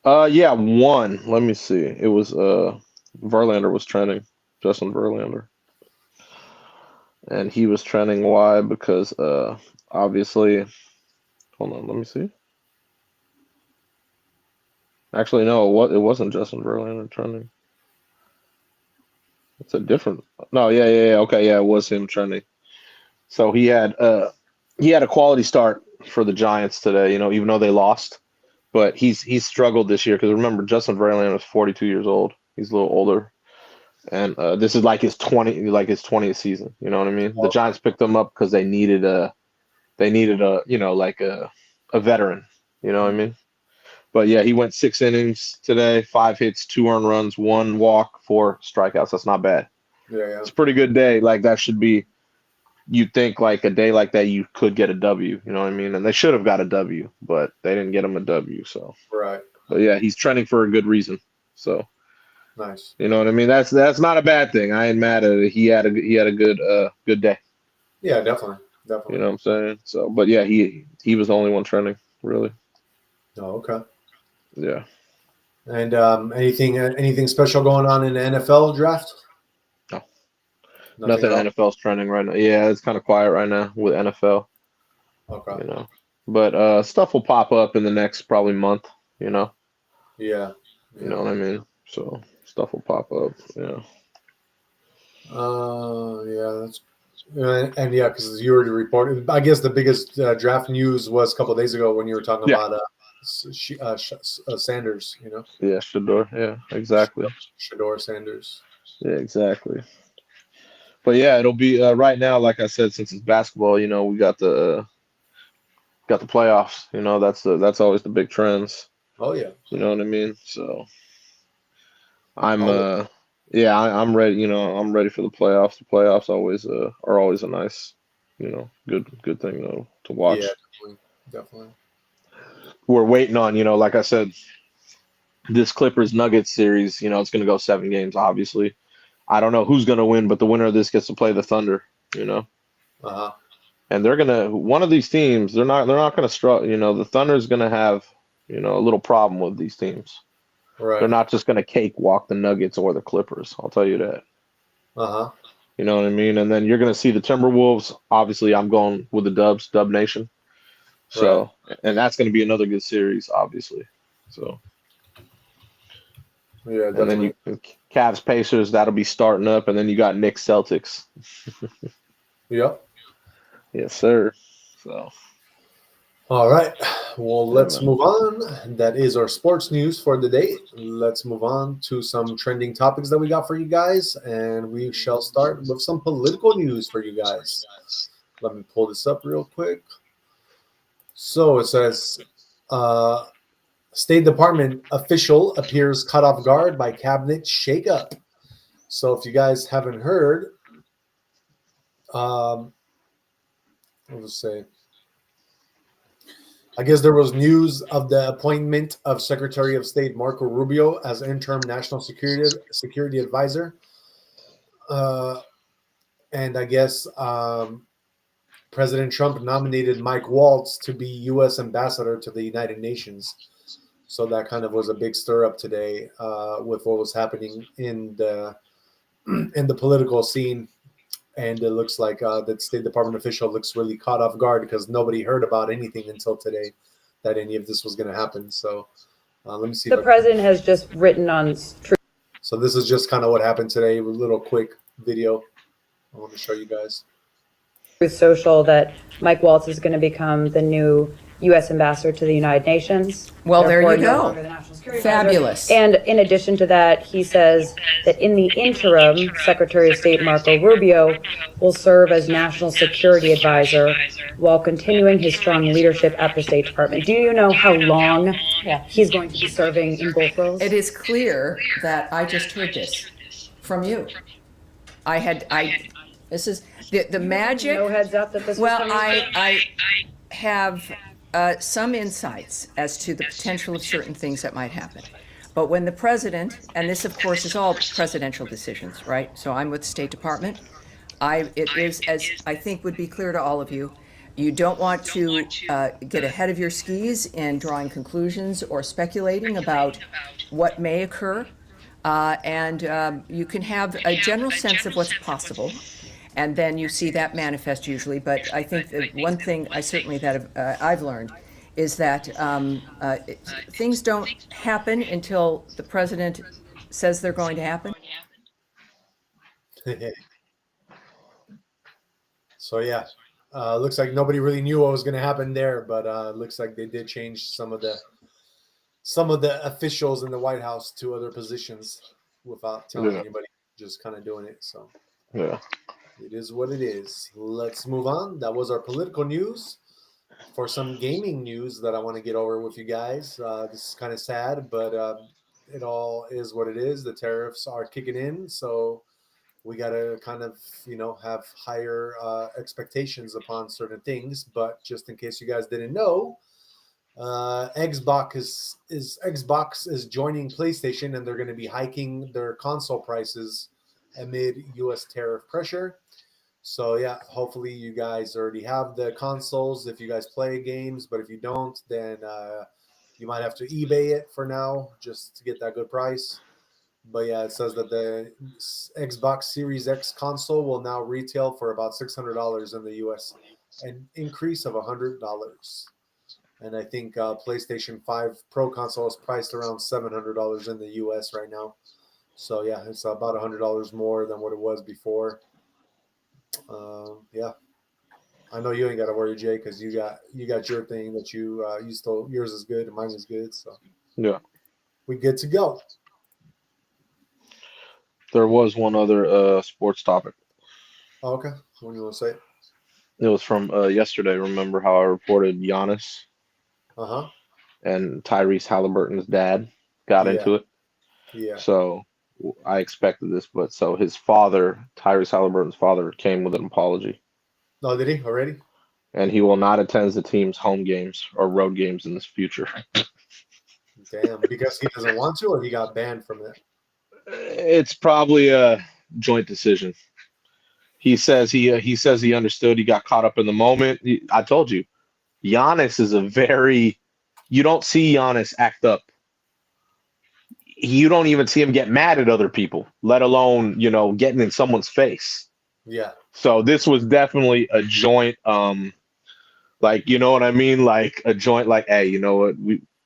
yeah, one. Let me see. It was Verlander was trending, Justin Verlander, and he was trending. Why? Because obviously, hold on, let me see. Actually, no, it wasn't Justin Verlander trending. It's a different. No, yeah. Okay, yeah, it was him trending. So he had a quality start for the Giants today. Even though they lost, but he's struggled this year because remember Justin Verlander is 42 years old. He's a little older, and this is like his 20th season. You know what I mean? The Giants picked him up because they needed a like a veteran. You know what I mean? But yeah, he went 6 innings today, 5 hits, 2 earned runs, 1 walk, 4 strikeouts. That's not bad. Yeah. It's a pretty good day. Like that should be. You'd think like a day like that you could get a W. You know what I mean? And they should have got a W, but they didn't get him a W. So, Right. but yeah, he's trending for a good reason. So, Nice. you know what I mean? That's not a bad thing. I ain't mad at it. He had a good day. Yeah, definitely. You know what I'm saying? So, but yeah, he was the only one trending really. Oh, okay. Yeah. And anything special going on in the NFL draft? No. Nothing Nothing else? NFL's trending right now. Yeah, it's kind of quiet right now with NFL. Okay. But stuff will pop up in the next probably month. You know. Yeah. You know what I mean? So stuff will pop up. Yeah. Yeah, that's and yeah, because you already reported. I guess the biggest draft news was a couple of days ago when you were talking Yeah. about Sanders. Yeah, Shador. Yeah, exactly. Shador Sanders. Yeah, exactly. But yeah, it'll be right now. Like I said, since it's basketball, we got the playoffs. That's always the big trends. Oh yeah. You know what I mean? So I'm Always. yeah, I'm ready. I'm ready for the playoffs. The playoffs always are always a nice, good thing to Yeah, watch. definitely. We're waiting on, like I said, this Clippers Nuggets series. It's going to go 7 games. Obviously, I don't know who's going to win, but the winner of this gets to play the Thunder. Uh-huh. And they're gonna one of these teams. They're not gonna struggle. The Thunder's gonna have a little problem with these teams. Right. They're not just gonna cakewalk the Nuggets or the Clippers. I'll tell you that. Uh-huh. You know what I mean? And then you're gonna see the Timberwolves. Obviously, I'm going with the Dubs, Dub Nation. So, and that's gonna be another good series, obviously. So, Yeah, and then definitely. Cavs Pacers. That'll be starting up, and then you got Knicks Celtics. Yep. Yes, sir. So. All right. Well, Yeah, let's man. move on. That is our sports news for the day. Let's move on to some trending topics that we got for you guys. And we shall start with some political news for you guys. Let me pull this up real quick. So it says State Department official appears caught off guard by cabinet shakeup. So if you guys haven't heard, what was say? I guess there was news of the appointment of Secretary of State Marco Rubio as interim national security advisor, and I guess President Trump nominated Mike Waltz to be U.S. ambassador to the United Nations. So that kind of was a big stir up today with what was happening in the political scene. And it looks like that State Department official looks really caught off guard because nobody heard about anything until today that any of this was going to happen. So let me see. The president has just written on So this is just kind of what happened today. A little quick video I want to show you guys. Truth Social that Mike Waltz is going to become the new U.S. ambassador to the United Nations. Well, there Therefore, you no go. longer the national security advisor. Fabulous. And in addition to that, he says that in the interim, Secretary of State Marco Rubio will serve as national security advisor while continuing his strong leadership at the State Department. Do you know how long he's going to be serving in both roles? It is clear that I just heard this from you. This is the magic. No heads up that this was Well, coming? I have some insights as to the potential of certain things that might happen. But when the president, and this of course is all presidential decisions, right? So I'm with the State Department. It is, as I think would be clear to all of you, you don't want to get ahead of your skis in drawing conclusions or speculating about what may occur. And you can have a general sense of what's possible. And then you see that manifest usually. But I think that one thing I've learned is that things don't happen until the president says they're going to happen. So yeah, looks like nobody really knew what was going to happen there, but looks like they did change some of the officials in the White House to other positions without telling Yeah. anybody, just kind of doing it. So Yeah. it is what it is. Let's move on. That was our political news. For some gaming news that I want to get over with you guys, this is kind of sad, but it all is what it is. The tariffs are kicking in, so we got to kind of have higher expectations upon certain things. But just in case you guys didn't know, Xbox is joining PlayStation, and they're going to be hiking their console prices amid U.S. tariff pressure. So yeah, hopefully you guys already have the consoles if you guys play games, but if you don't, then you might have to eBay it for now just to get that good price. But yeah, it says that the Xbox Series X console will now retail for about $600 in the US, an increase of $100. And I think PlayStation 5 Pro console is priced around $700 in the US right now. So yeah, it's about $100 more than what it was before. Yeah, I know you ain't got to worry, Jay, because you got your thing that you still, yours is good and mine is good, so Yeah. we good to go. There was one other sports topic. Oh, okay, what do you want to say? It was from yesterday. Remember how I reported Giannis Uh-huh. and Tyrese Halliburton's dad got Yeah. into it? Yeah. So I expected this, but so his father, Tyrese Halliburton's father, came with an apology, Oh, did he already? and he will not attend the team's home games or road games in the future. Damn, because he doesn't want to, or he got banned from it. It's probably a joint decision. He says he understood. He got caught up in the moment. I told you, Giannis is a very. You don't see Giannis act up. You don't even see him get mad at other people, let alone getting in someone's face. Yeah. So this was definitely a joint. Like, you know what I mean? Like a joint. Like, hey, you know what?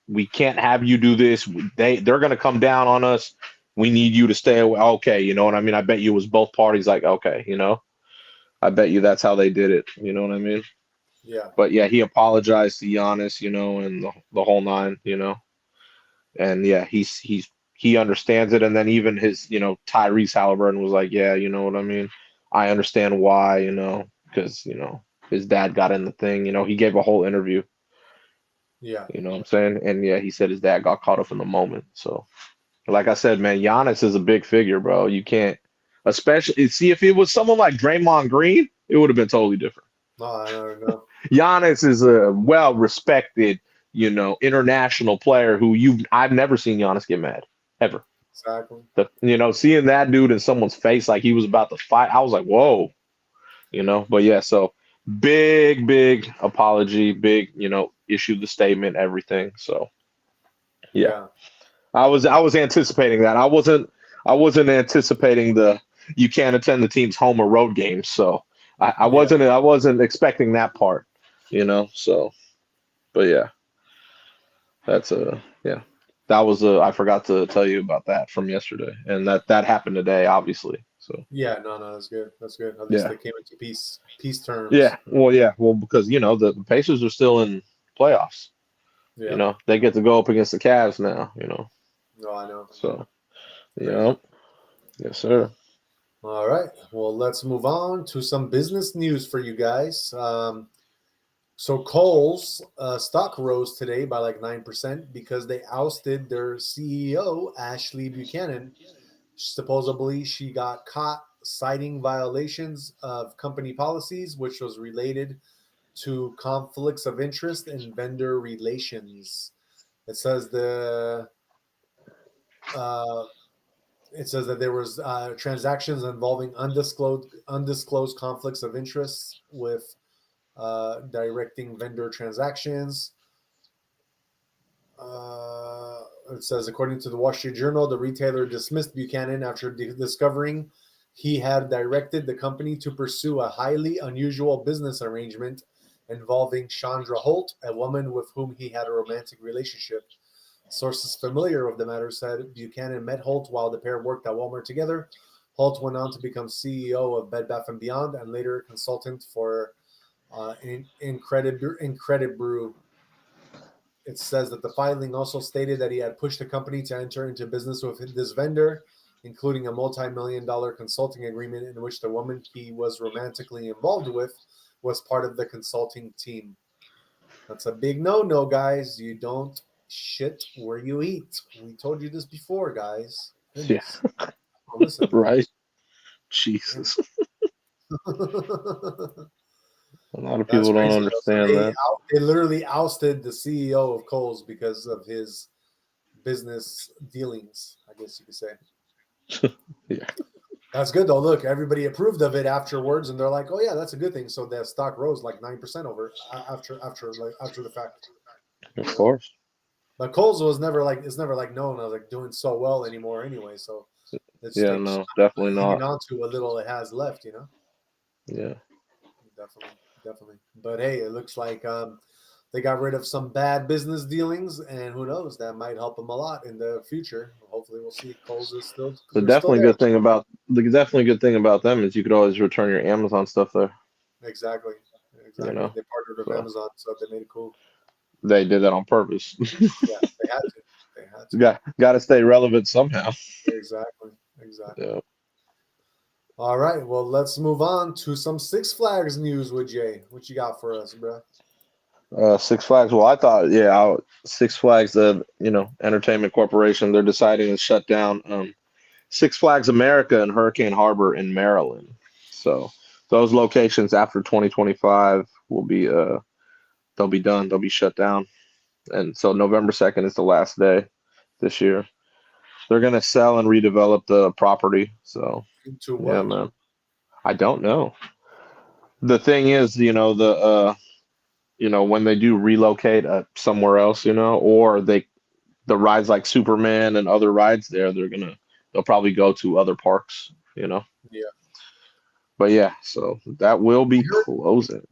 We can't have you do this. They're gonna come down on us. We need you to stay away. Okay, you know what I mean? I bet you it was both parties. Like, okay, I bet you that's how they did it. You know what I mean? Yeah. But yeah, he apologized to Giannis, and the whole nine, and yeah, he understands it. And then even his, Tyrese Halliburton was like, yeah, you know what I mean? I understand why, because his dad got in the thing. He gave a whole interview. Yeah. You know what I'm saying? And yeah, he said his dad got caught up in the moment. So, like I said, man, Giannis is a big figure, bro. You can't, especially see if it was someone like Draymond Green, it would have been totally different. No, I don't know. Giannis is a well-respected, international player who I've never seen Giannis get mad ever. Exactly. Seeing that dude in someone's face like he was about to fight, I was like, whoa, But yeah, so big apology, big, issued the statement, everything. So yeah. I was anticipating that. I wasn't anticipating you can't attend the team's home or road games. So I wasn't expecting that part, So, but yeah, that's yeah, that was I forgot to tell you about that from yesterday, and that happened today, obviously. So Yeah. No, that's good. That's good. At least yeah, they came into peace terms. yeah, well, because the Pacers are still in playoffs. Yeah. They get to go up against the Cavs now. No, I know. So Crazy. yes, sir. All right. Well, let's move on to some business news for you guys. So Kohl's stock rose today by like 9% because they ousted their CEO, Ashley Buchanan. Supposedly, she got caught citing violations of company policies, which was related to conflicts of interest in vendor relations. It says uh, that there was transactions involving undisclosed conflicts of interest with directing vendor transactions. It says, according to the Wall Street Journal, the retailer dismissed Buchanan after discovering he had directed the company to pursue a highly unusual business arrangement involving Chandra Holt, a woman with whom he had a romantic relationship. Sources familiar with the matter said Buchanan met Holt while the pair worked at Walmart together. Holt went on to become CEO of Bed Bath & Beyond and later consultant for Incredibrew. It says that the filing also stated that he had pushed the company to enter into business with this vendor, including a multi-million-dollar consulting agreement in which the woman he was romantically involved with was part of the consulting team. That's a big no-no, guys. You don't shit where you eat. We told you this before, guys. Goodness. Yeah. Oh, listen, Right. Jesus. A lot of that's people don't crazy. understand So that. they literally ousted the CEO of Kohl's because of his business dealings, I guess you could say. Yeah. That's good though. Look, everybody approved of it afterwards, and they're like, "Oh yeah, that's a good thing." So the stock rose like 9% over after the fact. Of course. But Kohl's was never like known as like doing so well anymore anyway. So it's Yeah, like no, definitely hanging not. on to what little it has left, you know. Yeah. Definitely. But hey, it looks like they got rid of some bad business dealings, and who knows, that might help them a lot in the future. Hopefully, we'll see. Kohl's is still The they're still definitely there. good thing about them is you could always return your Amazon stuff there. Exactly. You know, They partnered with so Amazon, so they made it cool. they did that on purpose. Yeah, they had to. Got to stay relevant somehow. Exactly. Yeah. All right. Well, let's move on to some Six Flags news with Jay. What you got for us, bro? Six Flags. Well, I thought, Six Flags, the entertainment corporation, they're deciding to shut down Six Flags America in Hurricane Harbor in Maryland. So those locations after 2025 will be they'll be done. They'll be shut down. And so November 2nd is the last day this year. They're gonna sell and redevelop the property. So To yeah, what? man. I don't know. The thing is, when they do relocate somewhere else, or the rides like Superman and other rides there, they'll probably go to other parks. Yeah. But yeah, so that will be closing.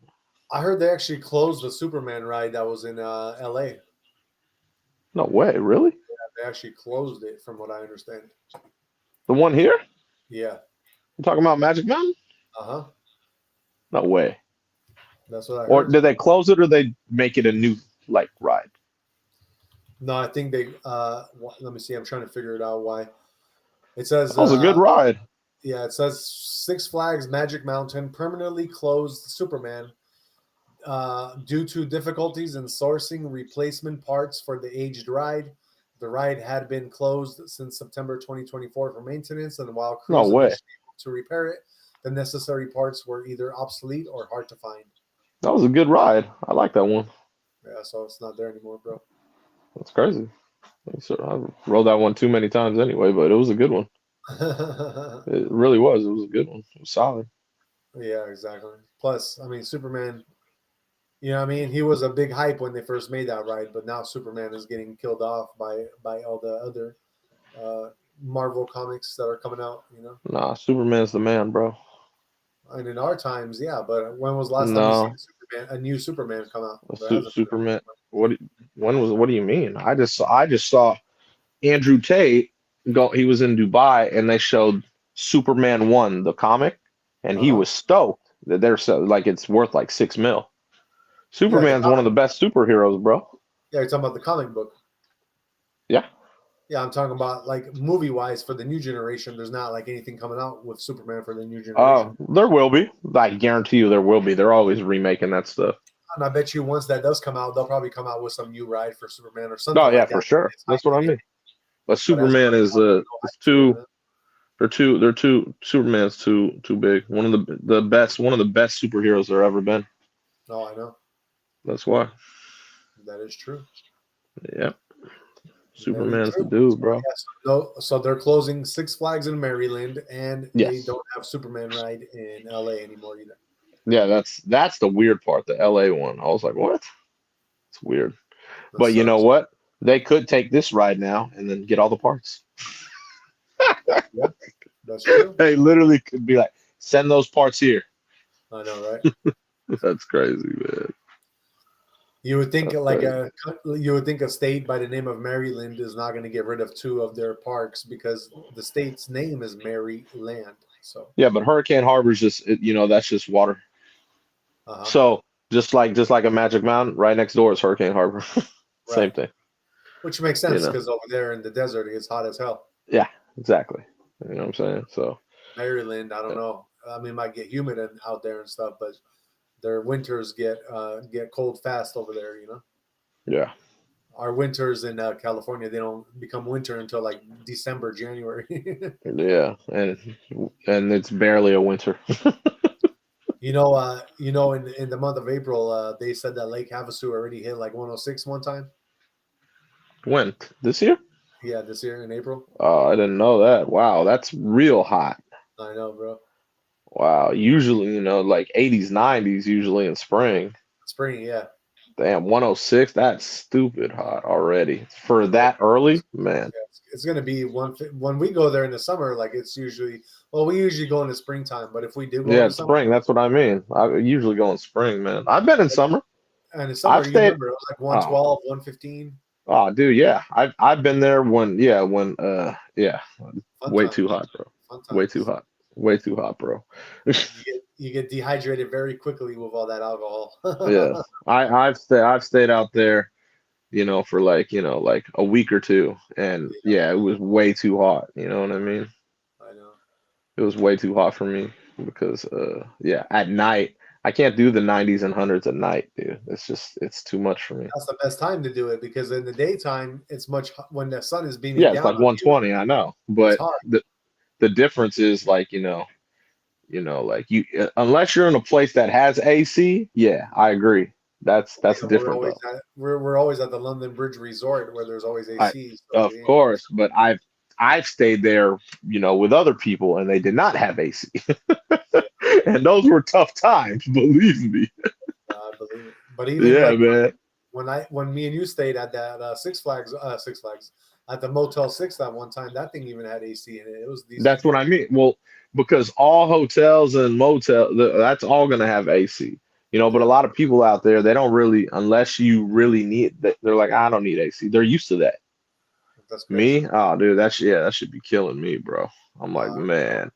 I heard they actually closed the Superman ride that was in LA. No way, really? They actually closed it, from what I understand. The one here? Yeah. You talking about Magic Mountain? Uh-huh. No way. That's what I Or heard. did they close it, or they make it a new ride? No, I think they let me see. I'm trying to figure it out why. It says That was a good ride. Yeah, it says Six Flags Magic Mountain permanently closed Superman due to difficulties in sourcing replacement parts for the aged ride. The ride had been closed since September 2024 for maintenance, and while crews No way. initiated to repair it, the necessary parts were either obsolete or hard to find. That was a good ride. I like that one. Yeah, so it's not there anymore, bro. That's crazy. I rode that one too many times anyway, but it was a good one. It really was. It was a good one. It was solid. Yeah, exactly. Plus, I mean, Superman, he was a big hype when they first made that ride, but now Superman is getting killed off by all the other Marvel comics that are coming out, Nah, Superman's the man, bro. And in our times, yeah, but when was the last time No. you seen a new Superman come out? Superman. What do you mean? I just saw Andrew Tate go. He was in Dubai, and they showed Superman 1, the comic, and he was stoked that they're it's worth like $6 million. Superman's one of the best superheroes, bro. Yeah, you're talking about the comic book. Yeah. Yeah, I'm talking about like movie-wise for the new generation. There's not like anything coming out with Superman for the new generation. Oh, there will be. I guarantee you there will be. They're always remaking that stuff. And I bet you once that does come out, they'll probably come out with some new ride for Superman or something. Oh yeah, like that. for sure. That's what I mean. But Superman is Superman's too big. One of the best superheroes there ever been. Oh, I know. That's why. That is true. Yeah. Superman's the dude, bro. So they're closing Six Flags in Maryland, and they Yes. don't have Superman ride in LA anymore either. Yeah, that's the weird part, the LA one. I was like, what? It's weird. But you know what? They could take this ride now and then get all the parts. Yeah, that's true. They literally could be like, send those parts here. I know, right? That's crazy, man. You would think That's like crazy. you would think a state by the name of Maryland is not going to get rid of two of their parks because the state's name is Maryland. So, Yeah, but Hurricane Harbor's just that's just water. uh-huh. So just like a Magic Mountain, right next door is Hurricane Harbor. Right. Same thing. Which makes You sense know. because over there in the desert it gets hot as hell. Yeah, exactly. You know what I'm saying? So Maryland, I don't yeah. know. I mean, it might get humid out there and stuff, but their winters get cold fast over there. Yeah. Our winters in California, they don't become winter until like December, January. Yeah. And it's barely a winter. In the month of April, they said that Lake Havasu already hit like 106 one time. When? This year? Yeah, this year in April. Oh, I didn't know that. Wow, that's real hot. I know, bro. Wow. Usually, like 80s, 90s usually in spring. Spring, yeah. Damn, 106, that's stupid hot already. For that early, man. It's going to be when we go there in the summer. Like it's usually, we usually go in the springtime. But if we do go in Yeah, the it's summer, spring. That's what I mean. I usually go in spring, man. I've been in summer. and in I've summer, you stayed. remember it was like Oh, 112, 115. oh, dude, yeah. I've been there when yeah. Fun Way times, too hot, bro. fun Way too times. hot. Way too hot, bro. You get dehydrated very quickly with all that alcohol. Yeah. I've stayed out there, for like a week or two. And Yeah, yeah, it was way too hot. You know what I mean? I know. It was way too hot for me because yeah, at night I can't do the 90s and hundreds at night, dude. It's too much for me. That's the best time to do it because in the daytime, it's when the sun is beaming Yeah, it's down like on you. 120, I know. It's But hot. the difference is like, like you unless you're in a place that has AC, yeah, I agree. That's Yeah, we're different always though. we're always at the London Bridge Resort where there's always I AC. So Of we ain't. course, but I've stayed there, with other people and they did not have AC. And those were tough times, believe me. I believe it. But even Yeah, like man. when me and you stayed at that Six Flags at the Motel 6 that one time, that thing even had AC in it. It was decent. That's what I mean. Well, because all hotels and motel, that's all going to have AC. But a Yeah, lot of people out there, they don't really, unless you really need that, they're like, I don't need AC. They're used to that. that's crazy. Me, oh, dude, that should be killing me, bro. I'm like, man,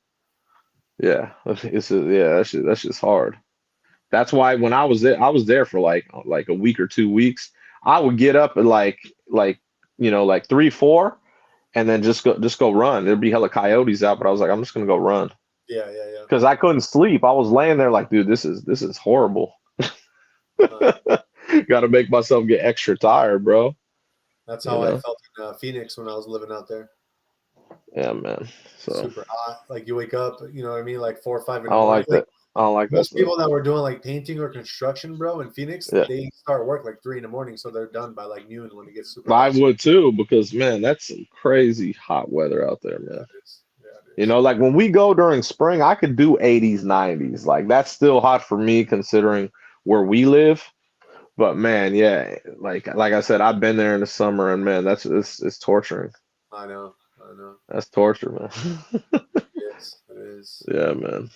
yeah, yeah, that's just hard. That's why when I was there for like a week or 2 weeks. I would get up at like 3, 4, and then just go run. There'd be hella coyotes out, but I was like, I'm just gonna go run Yeah, yeah, because I couldn't sleep. I was laying there like, dude, this is horrible. yeah. Got to make myself get extra tired, bro. That's You how I know? felt in Phoenix when I was living out there. Yeah, man. So Super hot. Like you wake up, you know what I mean, like 4 or 5 in I the don't morning. like Like that. I don't like that most stuff. people that were doing like painting or construction, bro, in Phoenix, Yeah, they start work like 3 in the morning, so they're done by like noon when it gets super I hot. would too because man, that's some crazy hot weather out there, Yeah, man. it is. Yeah, it is. Like when we go during spring, I could do 80s, 90s. Like that's still hot for me considering where we live. But man, yeah, like I said, I've been there in the summer, and man, it's torturing. I know. I know. That's torture, man. It is. It is. Yeah, man.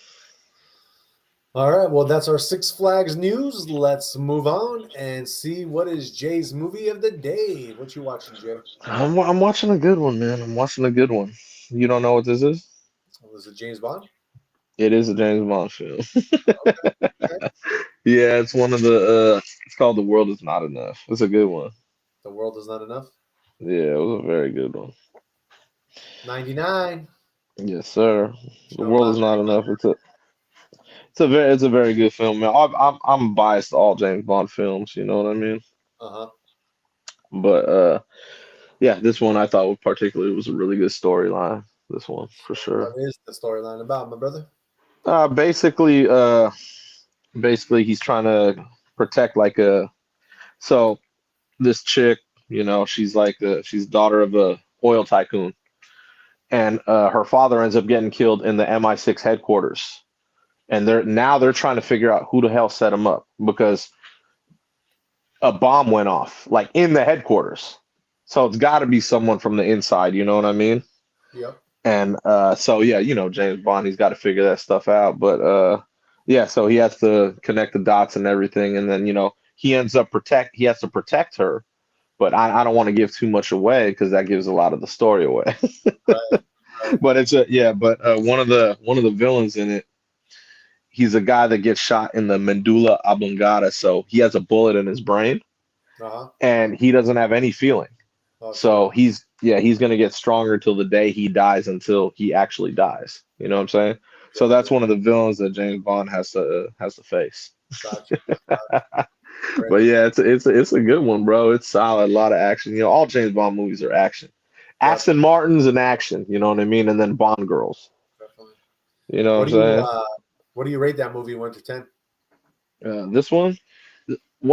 All right. Well, that's our Six Flags news. Let's move on and see what is Jay's movie of the day. What you watching, Jay? I'm watching a good one, man. I'm watching a good one. You don't know what this is? Was it James Bond? It is a James Bond film. Okay. Yeah, it's one of the. It's called The World Is Not Enough. It's a good one. The World Is Not Enough. Yeah, it was a very good one. 99. Yes, sir. The Show World about Is Not Enough. It's a very good film, man. I'm biased to all James Bond films. You know what I mean? Uh-huh. But yeah, this one I thought particularly was a really good storyline. This one for What sure. is the storyline about, my brother? Basically, he's trying to protect so this chick, she's daughter of a oil tycoon, and her father ends up getting killed in the MI6 headquarters, and they're trying to figure out who the hell set him up because a bomb went off like in the headquarters, so it's got to be someone from the inside. You know what I mean? Yep. And so yeah, James Bond, he's got to figure that stuff out. But yeah, so he has to connect the dots and everything, and then he ends up he has to protect her, but I don't want to give too much away because that gives a lot of the story away. Right. But one of the villains in it, he's a guy that gets shot in the medulla oblongata, so he has a bullet in his brain Uh-huh. and he doesn't have any feeling. Oh, So shit. he's gonna get stronger till the day he dies, until he actually dies. You know what I'm saying? So Yeah, that's yeah. one of the villains that James Bond has to face. Gotcha. Gotcha. But Great. yeah, it's a good one, bro. It's solid, a lot of action. You know, all James Bond movies are action. Yep. Aston Martin's an action, you know what I mean? And then Bond girls. Definitely. You know what I'm saying? What do you rate that movie 1 to 10? This one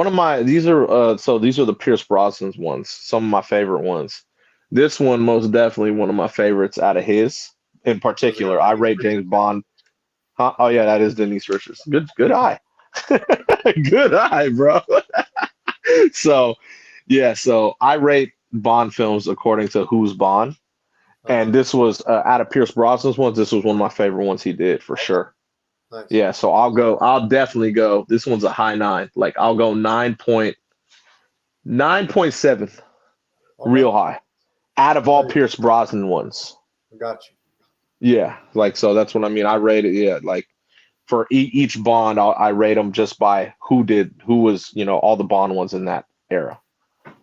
of my these are these are the Pierce Brosnan's ones, some of my favorite ones. This one most definitely one of my favorites out of his. In Was it particular, I Denise rate Richards? James Bond. Huh? Oh yeah, that is Denise Richards. Good eye. Good eye, bro. So yeah, so I rate Bond films according to who's Bond. And Uh-huh. this was out of Pierce Brosnan's ones, this was one of my favorite ones he did for sure. Nice. Yeah, so I'll definitely go. This one's a high 9. Like I'll go 9.7, Okay. real high. Out of all Nice. Pierce Brosnan ones. Got you. Yeah, like so that's what I mean. I rate it, yeah, like for each Bond, I rate them just by who was, all the Bond ones in that era.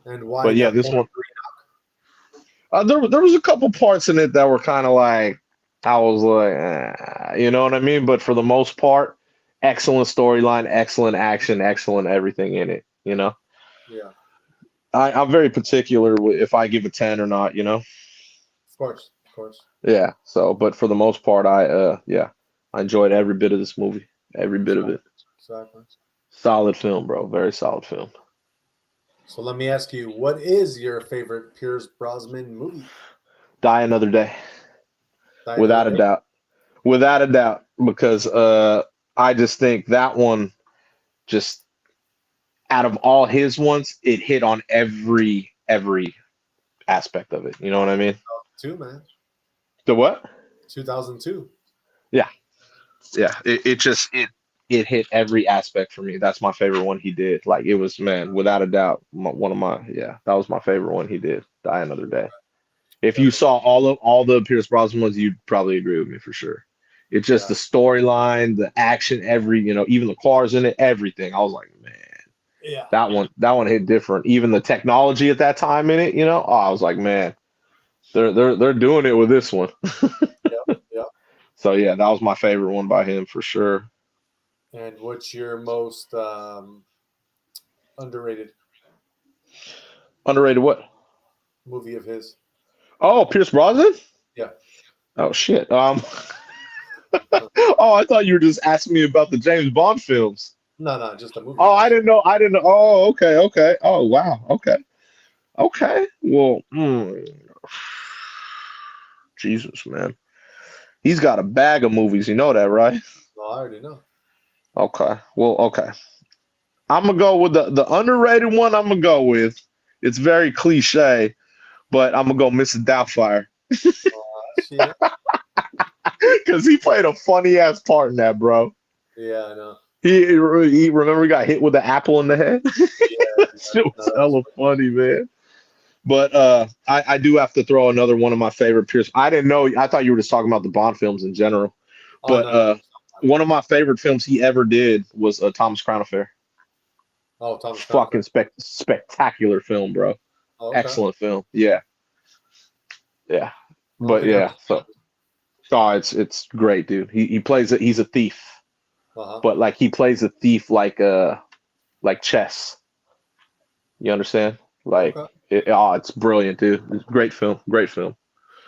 And why But yeah, that this point one, 3? there was a couple parts in it that were kind of like, I was like, you know what I mean? But for the most part, excellent storyline, excellent action, excellent everything in it, you know? Yeah. I'm very particular if I give a 10 or not, you know? Of course. Of course. Yeah. So, but for the most part, I enjoyed every bit of this movie, every bit of it. Exactly. Solid film, bro. Very solid film. So let me ask you, what is your favorite Pierce Brosnan movie? Die Another Day, Die without Another a Day? doubt. Without a doubt, because I just think that one, just out of all his ones, it hit on every aspect of it. You know what I mean? 2002, man. The what? 2002. Yeah, yeah. It hit every aspect for me. That's my favorite one he did. Like it was, man, without a doubt, that was my favorite one he did. Die Another Day. If you Definitely. saw all the Pierce Brosnan ones, you'd probably agree with me for sure. It's just Yeah. the storyline, the action, even the cars in it, everything. I was like, man, Yeah. that one hit different. Even the technology at that time in it, I was like, man, they're doing it with this one. Yep. Yep. So yeah, that was my favorite one by him for sure. And what's your most underrated Underrated what? movie of his? Oh, Pierce Brosnan? Yeah. Oh shit. Oh, I thought you were just asking me about the James Bond films. No, just a movie. Oh, I didn't know. Oh, okay, okay. Oh, wow. Okay. Okay. Well, Jesus, man. He's got a bag of movies. You know that, right? No, I already know. Okay. Well, okay. I'm gonna go with the underrated one. I'm gonna go with. It's very cliche, but I'm gonna go Mrs. Doubtfire Shit. because he played a funny ass part in that, bro. Yeah, I know. He remember he got hit with the apple in the head. Yeah. Shit was hella funny, man. But I do have to throw another one of my favorite Pierce. I didn't know. I thought you were just talking about the Bond films in general. Oh, But no. one of my favorite films he ever did was Thomas Crown Affair. Oh, Thomas Crown Fucking spectacular film, bro. Oh, okay. Excellent film. Yeah. Yeah. I don't But think I've yeah, so it's great, dude. He plays it. He's a thief, Uh-huh. but like he plays a thief like chess. You understand? Like Okay. it's brilliant, dude. It's a great film. Great film.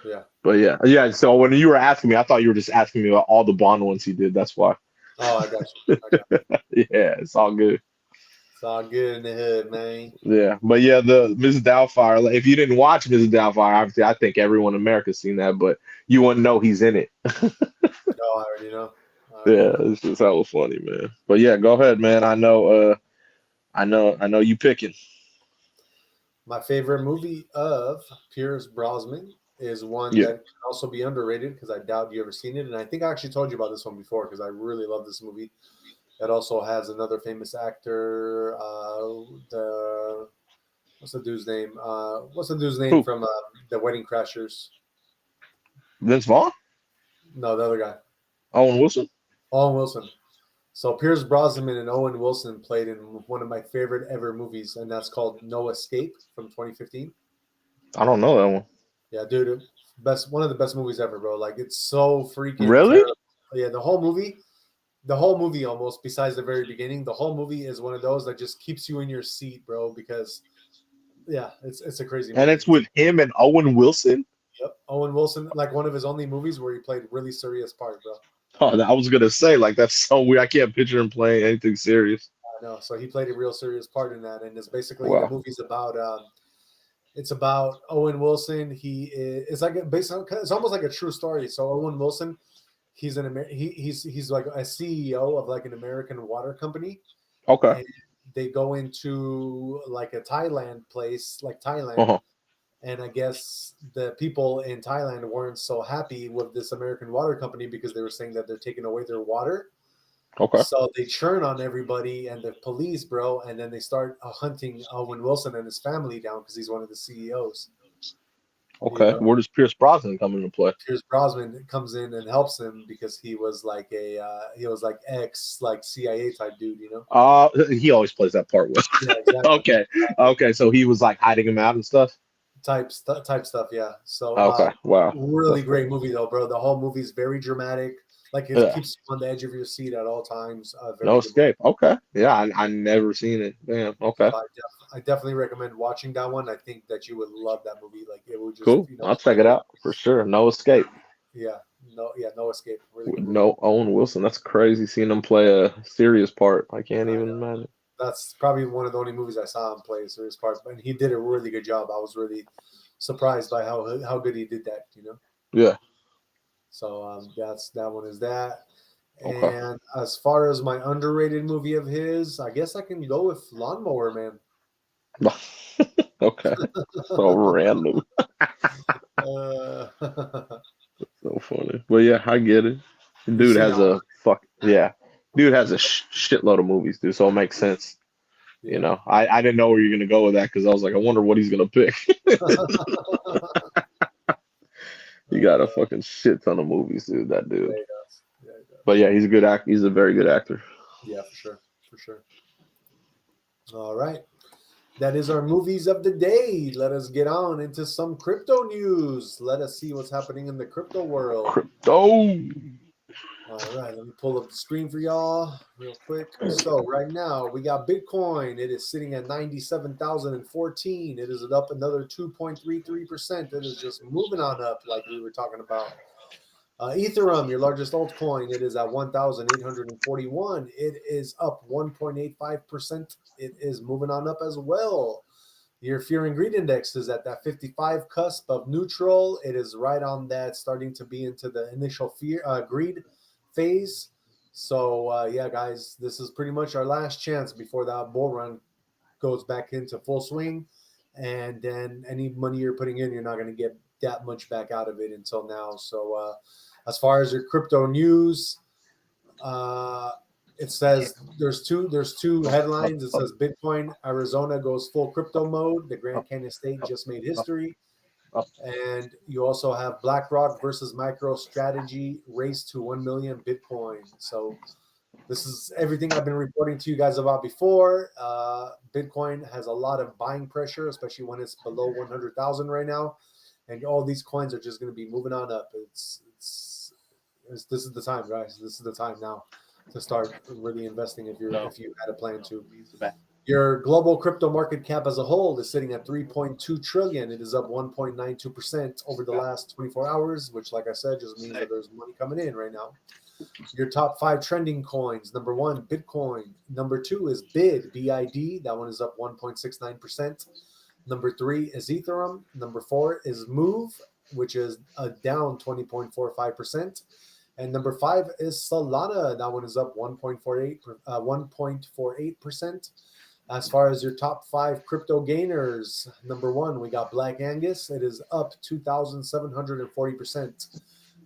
Yeah. But yeah. So when you were asking me, I thought you were just asking me about all the Bond ones he did. That's why. Oh, I got you. Yeah, it's all good. It's all good in the hood, man. Yeah, but yeah, the Mrs. Doubtfire. Like, if you didn't watch Mrs. Doubtfire, obviously, I think everyone in America's seen that, but you wouldn't know he's in it. No, I already know. Yeah, it's just hella funny, man. But yeah, go ahead, man. I know you picking. My favorite movie of Pierce Brosnan is one Yeah. that can also be underrated because I doubt you ever seen it. And I think I actually told you about this one before because I really love this movie. It also has another famous actor. What's the dude's name? What's the dude's name Who? from the Wedding Crashers? Vince Vaughn? No, the other guy. Owen Wilson? Owen Wilson. So Pierce Brosnan and Owen Wilson played in one of my favorite ever movies, and that's called No Escape from 2015. I don't know that one. Yeah, dude, one of the best movies ever, bro. Like it's so freaking Really? terrible. Yeah, the whole movie almost, besides the very beginning, the whole movie is one of those that just keeps you in your seat, bro, because yeah, it's a crazy movie. And it's with him and Owen Wilson? Yep. Owen Wilson, like one of his only movies where he played really serious part, bro. Oh, I was gonna say, like, that's so weird. I can't picture him playing anything serious. I know. So he played a real serious part in that, and it's basically Wow. the movie's about. It's about Owen Wilson. It's like basically it's almost like a true story. So Owen Wilson, he's he's like a CEO of like an American water company. Okay. And they go into like a Thailand place, like Thailand. Uh-huh. And I guess the people in Thailand weren't so happy with this American water company because they were saying that they're taking away their water. Okay. So they churn on everybody and the police, bro, and then they start hunting Owen Wilson and his family down because he's one of the CEOs. Okay. You know? Where does Pierce Brosnan come into play? Pierce Brosnan comes in and helps him because he was like ex like CIA type dude, you know. He always plays that part well. Yeah, exactly. Okay. So he was like hiding him out and stuff. Type stuff, yeah. So Okay. Wow. really great movie though, bro. The whole movie is very dramatic. Like it keeps you on the edge of your seat at all times. No Escape. Okay. Yeah, I never seen it. Damn. Okay. I definitely recommend watching that one. I think that you would love that movie. Like it would just Cool. You know, I'll check it out for sure. No Escape. Yeah. No Escape. Really good movie. No Owen Wilson. That's crazy seeing him play a serious part. I can't even imagine. That's probably one of the only movies I saw him play a serious part, and he did a really good job. I was really surprised by how good he did that, you know. Yeah. So that one is that. Okay. And as far as my underrated movie of his, I guess I can go with Lawnmower Man. Okay. So random. So funny. But yeah, I get it. Dude has a shitload of movies, dude. So it makes sense. Yeah. You know, I didn't know where you're gonna go with that because I was like, I wonder what he's gonna pick. He got a fucking shit ton of movies, dude. That dude. Yeah, he does. But yeah, he's a good actor. He's a very good actor. Yeah, for sure. All right. That is our movies of the day. Let us get on into some crypto news. Let us see what's happening in the crypto world. Crypto. All right, let me pull up the screen for y'all real quick. So right now we got Bitcoin. It is sitting at 97,014. It is up another 2.33%. It is just moving on up like we were talking about. Ethereum, your largest altcoin, it is at 1,841. It is up 1.85%. It is moving on up as well. Your fear and greed index is at that 55 cusp of neutral. It is right on that, starting to be into the initial greed phase. So yeah, guys, this is pretty much our last chance before that bull run goes back into full swing. And then any money you're putting in, you're not going to get that much back out of it until now. So as far as your crypto news, it says there's two headlines. It says Bitcoin Arizona goes full crypto mode. The Grand Canyon State just made history. And you also have BlackRock versus MicroStrategy race to 1 million Bitcoin. So this is everything I've been reporting to you guys about before. Bitcoin has a lot of buying pressure, especially when it's below 100,000 right now. And all these coins are just going to be moving on up. This is the time, guys. This is the time now to start really investing if you had a plan to. Your global crypto market cap as a whole is sitting at 3.2 trillion. It is up 1.92% over the last 24 hours, which, like I said, just means that there's money coming in right now. Your top 5 trending coins: number 1, Bitcoin. Number 2 is BID, BID. That one is up 1.69%. Number 3 is Ethereum. Number 4 is Move, which is down 20.45%. And number 5 is Solana. That one is up 1.48%. As far as your top 5 crypto gainers, number 1, we got Black Angus. It is up 2,740%.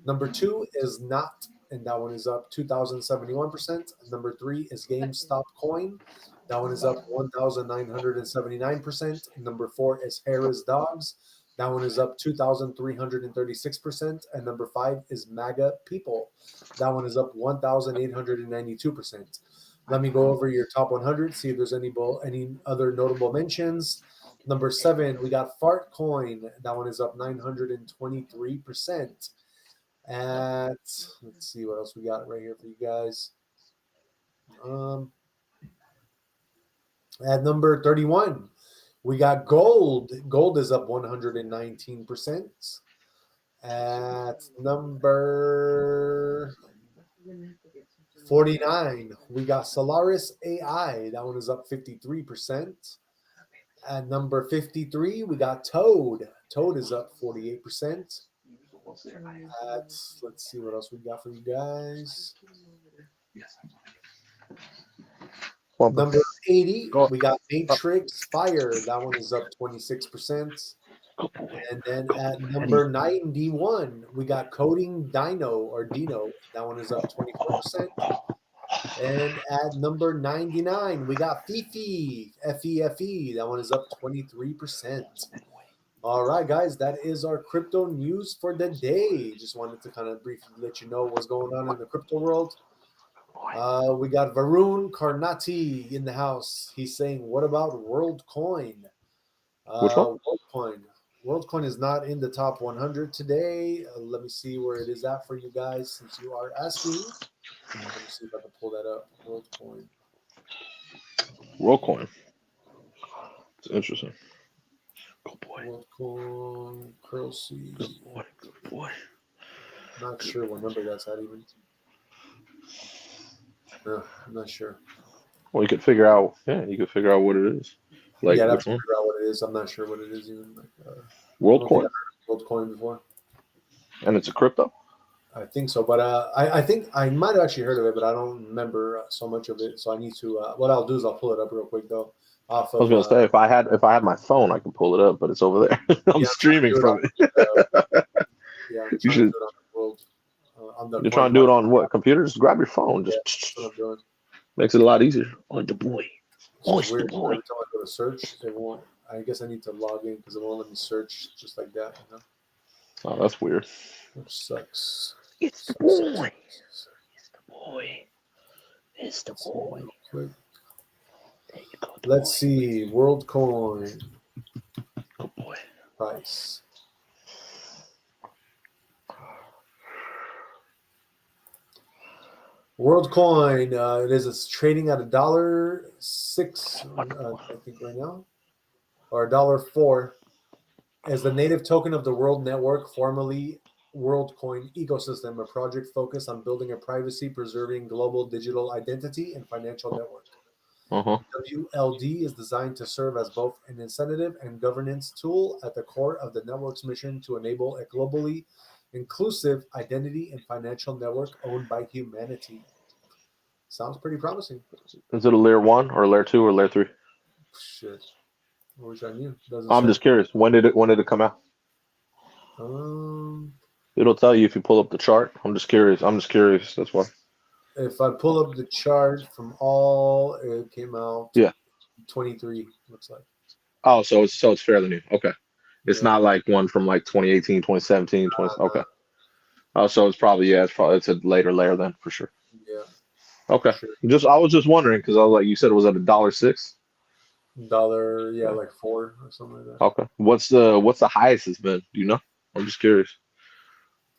Number 2 is Not and that one is up 2,071%. Number 3 is GameStop Coin. That one is up 1,979%. Number 4 is Harris Dogs. That one is up 2,336%. And number 5 is MAGA People. That one is up 1,892%. Let me go over your top 100, see if there's any other notable mentions. Number 7, we got Fart Coin. That one is up 923%. Let's see what else we got right here for you guys. At number 31, we got Gold. Gold is up 119%. At number 49, we got Solaris AI. That one is up 53%. At number 53, we got Toad. Toad is up 48%. Let's see what else we got for you guys. Number 80, we got Matrix Fire. That one is up 26%. And then at number 91, we got Coding Dino. That one is up 24%. And at number 99, we got Fifi, Fefe. That one is up 23%. All right, guys, that is our crypto news for the day. Just wanted to kind of briefly let you know what's going on in the crypto world. We got Varun Karnati in the house. He's saying, what about WorldCoin? Which one? WorldCoin. WorldCoin is not in the top 100 today. Let me see where it is at for you guys since you are asking. Let me see if I can pull that up. WorldCoin. WorldCoin. It's interesting. Good boy. WorldCoin, currency. Good boy. Good boy. Not sure what number that's at even. No, I'm not sure. Well, you could figure out. Yeah, you could figure out what it is. Like, yeah, which that's figure out what it is. I'm not sure what it is even. WorldCoin. WorldCoin before. And it's a crypto. I think so, but I think I might have actually heard of it, but I don't remember so much of it. So I need to. What I'll do is I'll pull it up real quick though. I was gonna say if I had my phone, I could pull it up, but it's over there. I'm streaming from it. Yeah, you should. You're trying to do it on what computer? Just grab your phone. Just that's what I'm doing. Makes it a lot easier. Oh, the boy. Oh, it's the Weird. boy. Every time I go to search, it won't. I guess I need to log in because it won't let me search just like that. You know? Oh, that's weird. Which sucks. It's the boy. It's the boy. It's the boy. Quick. There you go. Let's see. WorldCoin Good boy. price. WorldCoin, it is trading at $1.06, I think right now, or $1.04, as the native token of the World Network, formerly WorldCoin ecosystem, a project focused on building a privacy-preserving global digital identity and financial network. WLD is designed to serve as both an incentive and governance tool at the core of the network's mission to enable a globally inclusive identity and financial network owned by humanity. Sounds pretty promising. Is it a layer 1 or a layer 2 or layer 3? Shit. I wish I knew. I'm just curious. When did it come out? It'll tell you if you pull up the chart. I'm just curious. That's why. If I pull up the chart from all, it came out. Yeah. 23 looks like. Oh, so it's fairly new. Okay. It's not like one from like 2018, 2017, 20. Okay. Oh, so it's probably it's a later layer then for sure. Yeah. Okay. Sure. I was just wondering because I was like, you said it was at $1.06. $1, yeah, like 4 or something like that. Okay. What's the highest it's been? Do you know? I'm just curious.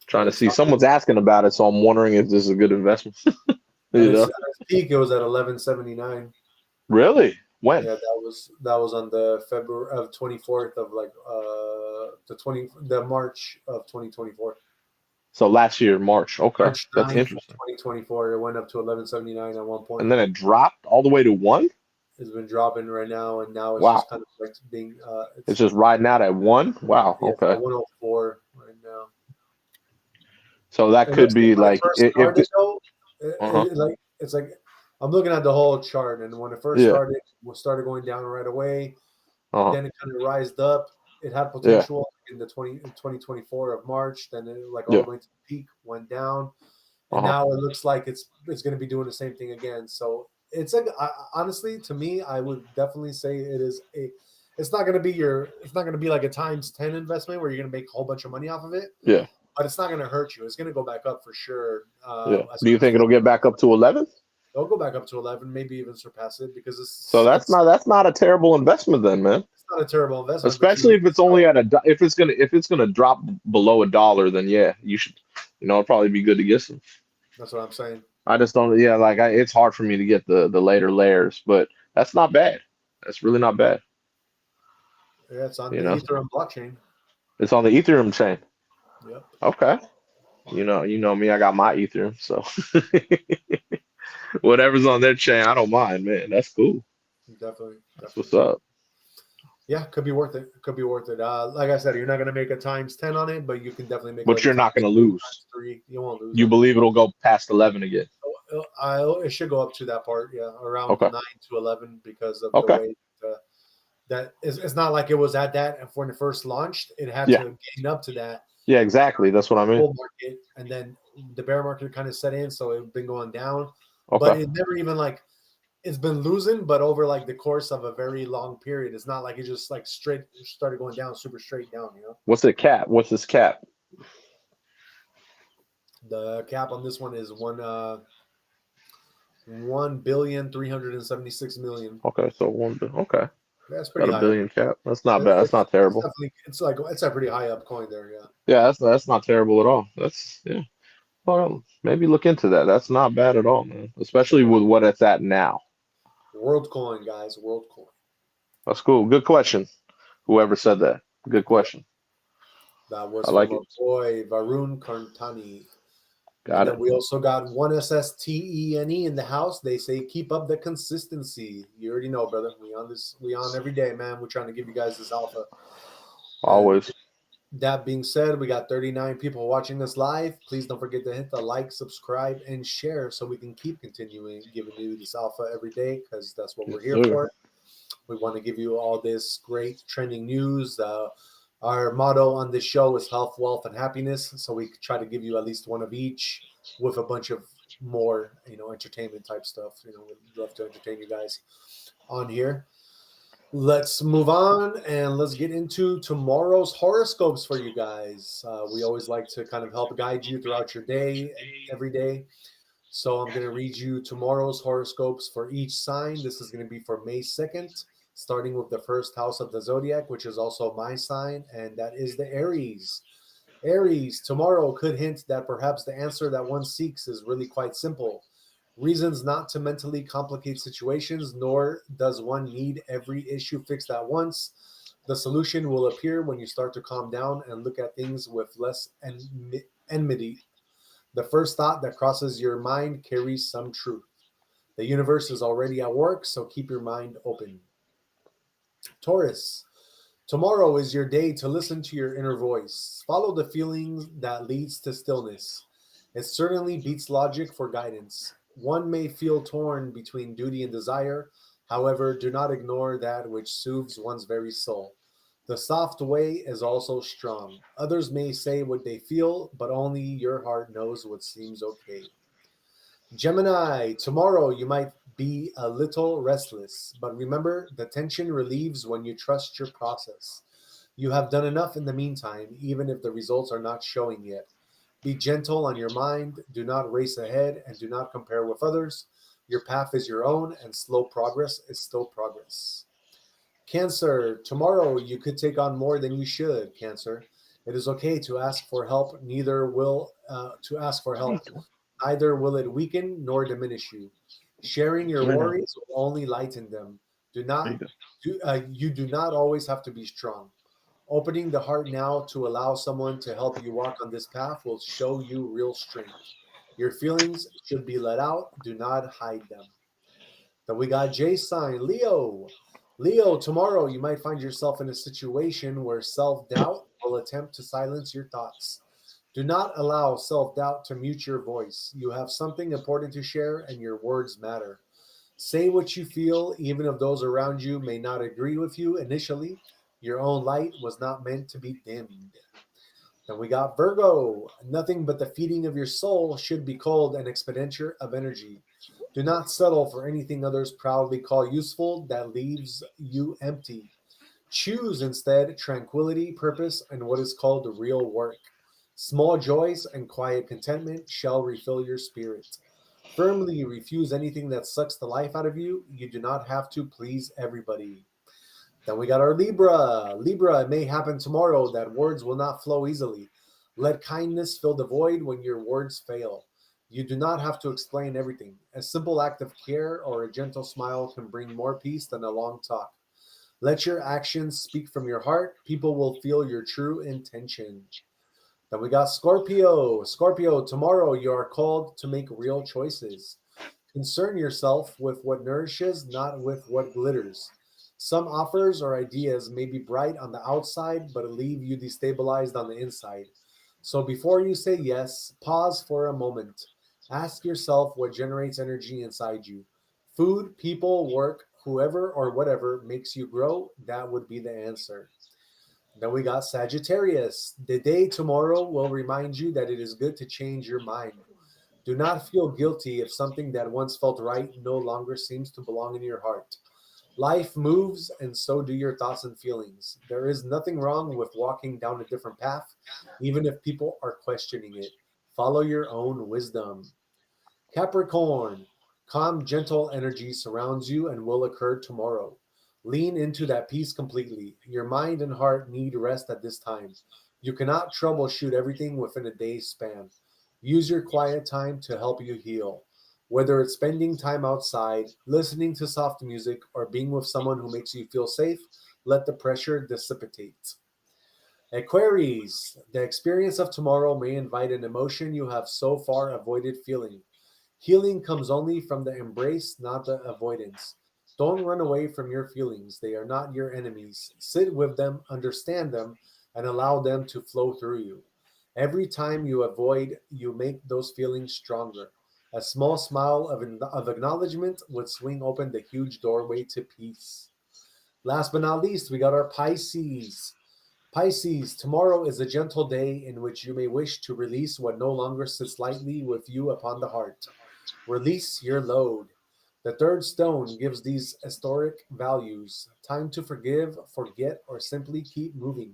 Trying to see. Someone's asking about it, so I'm wondering if this is a good investment. You know? At its peak, it was at 11.79. Really? When? Yeah, that was on the February of 24th of like the March of 2024. So last year, March. Okay, March 9th, that's interesting. 2024, it went up to 11.79 at one point, and then it dropped all the way to 1. It's been dropping right now, and now it's wow. just kind of like being. It's just riding out at 1. Wow. Yeah, okay. 104 right now. So that and could be like it's like I'm looking at the whole chart, and when it first started going down right away. Then it kind of rised up. It had potential in the 2024 of March. Then it all the way to the peak, went down, and now it looks like it's going to be doing the same thing again. So it's like, honestly, to me, I would definitely say it is a. It's not going to be like a times 10 investment where you're going to make a whole bunch of money off of it. Yeah. But it's not going to hurt you. It's going to go back up for sure. Yeah. Do you think it'll get back up to 11? They'll go back up to 11, maybe even surpass it, because that's not a terrible investment then, man. It's not a terrible investment, especially if it's only at if it's gonna drop below $1, then yeah, you should, it'd probably be good to get some. That's what I'm saying. I just don't, it's hard for me to get the later layers, but that's not bad. That's really not bad. Yeah, it's on the Ethereum blockchain. It's on the Ethereum chain. Yep. Okay. You know me, I got my Ethereum, so whatever's on their chain, I don't mind, man. That's cool. Definitely. That's what's up. Yeah, could be worth it. Like I said, you're not going to make a times 10 on it, but you can definitely make. But you're not going to lose. 3. You won't lose. You believe it'll go past 11 again? It should go up to that part, yeah, around 9 to 11, because of the way that it's not like it was at that, and when it first launched, it had to gain up to that. Yeah, exactly. That's what I mean. Bull market, and then the bear market kind of set in, so it's been going down. But it never even it's been losing, but over the course of a very long period. It's not like it just straight started going down, super straight down. What's the cap? What's this cap? The cap on this one is 1,376,000,000. Okay, so okay. That's pretty high. $1 billion cap. That's not bad. That's not terrible. It's a pretty high up coin there. Yeah. Yeah, that's not terrible at all. That's Well, maybe look into that. That's not bad at all, man. Especially with what it's at now. WorldCoin, guys. WorldCoin. That's cool. Good question. Whoever said that. Good question. That was I like from our boy Varun Karntani. Got it. We also got 1SSTENE in the house. They say keep up the consistency. You already know, brother. We on every day, man. We're trying to give you guys this alpha. Always. That being said, we got 39 people watching us live. Please don't forget to hit the like, subscribe, and share so we can keep continuing giving you this alpha every day, because that's what we're here for. We want to give you all this great trending news. Our motto on this show is health, wealth, and happiness. So we try to give you at least one of each with a bunch of more, entertainment type stuff. We'd love to entertain you guys on here. Let's move on and let's get into tomorrow's horoscopes for you guys. We always like to kind of help guide you throughout your day, every day. So I'm going to read you tomorrow's horoscopes for each sign. This is going to be for May 2nd, starting with the first house of the zodiac, which is also my sign, and that is the Aries. Aries, tomorrow could hint that perhaps the answer that one seeks is really quite simple. Reasons not to mentally complicate situations, nor does one need every issue fixed at once. The solution will appear when you start to calm down and look at things with less enmity. The first thought that crosses your mind carries some truth. The universe is already at work, so keep your mind open. Taurus, tomorrow is your day to listen to your inner voice. Follow the feeling that leads to stillness. It certainly beats logic for guidance. One may feel torn between duty and desire. However, do not ignore that which soothes one's very soul. The soft way is also strong. Others may say what they feel, but only your heart knows what seems okay. Gemini, tomorrow you might be a little restless, but remember, the tension relieves when you trust your process. You have done enough in the meantime, even if the results are not showing yet. Be gentle on your mind, do not race ahead, and do not compare with others. Your path is your own, and slow progress is still progress. Cancer, tomorrow you could take on more than you should, Cancer. It is okay to ask for help, neither will it weaken nor diminish you. Sharing your worries will only lighten them. You do not always have to be strong. Opening the heart now to allow someone to help you walk on this path will show you real strength. Your feelings should be let out. Do not hide them. Then we got J sign, Leo. Leo, tomorrow you might find yourself in a situation where self-doubt will attempt to silence your thoughts. Do not allow self-doubt to mute your voice. You have something important to share, and your words matter. Say what you feel, even if those around you may not agree with you initially. Your own light was not meant to be dimmed. Then we got Virgo. Nothing but the feeding of your soul should be called an expenditure of energy. Do not settle for anything others proudly call useful that leaves you empty. Choose instead tranquility, purpose, and what is called the real work. Small joys and quiet contentment shall refill your spirit. Firmly refuse anything that sucks the life out of you. You do not have to please everybody. Then we got our Libra. Libra, it may happen tomorrow that words will not flow easily. Let kindness fill the void when your words fail. You do not have to explain everything. A simple act of care or a gentle smile can bring more peace than a long talk. Let your actions speak from your heart. People will feel your true intention. Then we got Scorpio. Scorpio, tomorrow you are called to make real choices. Concern yourself with what nourishes, not with what glitters. Some offers or ideas may be bright on the outside, but leave you destabilized on the inside. So before you say yes, pause for a moment. Ask yourself what generates energy inside you. Food, people, work, whoever or whatever makes you grow, that would be the answer. Then we got Sagittarius. The day tomorrow will remind you that it is good to change your mind. Do not feel guilty if something that once felt right no longer seems to belong in your heart. Life moves, and so do your thoughts and feelings. There is nothing wrong with walking down a different path, even if people are questioning it. Follow your own wisdom. Capricorn, calm, gentle energy surrounds you and will occur tomorrow. Lean into that peace completely. Your mind and heart need rest at this time. You cannot troubleshoot everything within a day's span. Use your quiet time to help you heal. Whether it's spending time outside, listening to soft music, or being with someone who makes you feel safe, let the pressure dissipate. Aquarius, the experience of tomorrow may invite an emotion you have so far avoided feeling. Healing comes only from the embrace, not the avoidance. Don't run away from your feelings. They are not your enemies. Sit with them, understand them, and allow them to flow through you. Every time you avoid, you make those feelings stronger. A small smile of acknowledgement would swing open the huge doorway to peace. Last but not least, we got our Pisces. Pisces, tomorrow is a gentle day in which you may wish to release what no longer sits lightly with you upon the heart. Release your load. The third stone gives these historic values: time to forgive, forget, or simply keep moving.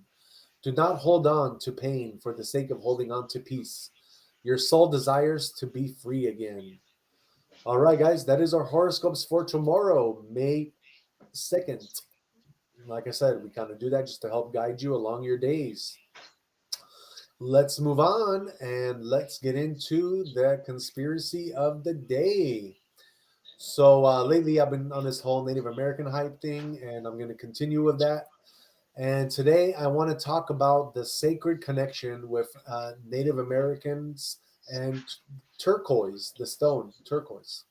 Do not hold on to pain for the sake of holding on to peace. Your soul desires to be free again. All right, guys, that is our horoscopes for tomorrow, May 2nd. Like I said, we kind of do that just to help guide you along your days. Let's move on and let's get into the conspiracy of the day. So lately I've been on this whole Native American hype thing, and I'm going to continue with that. And today I want to talk about the sacred connection with Native Americans and turquoise, the stone turquoise.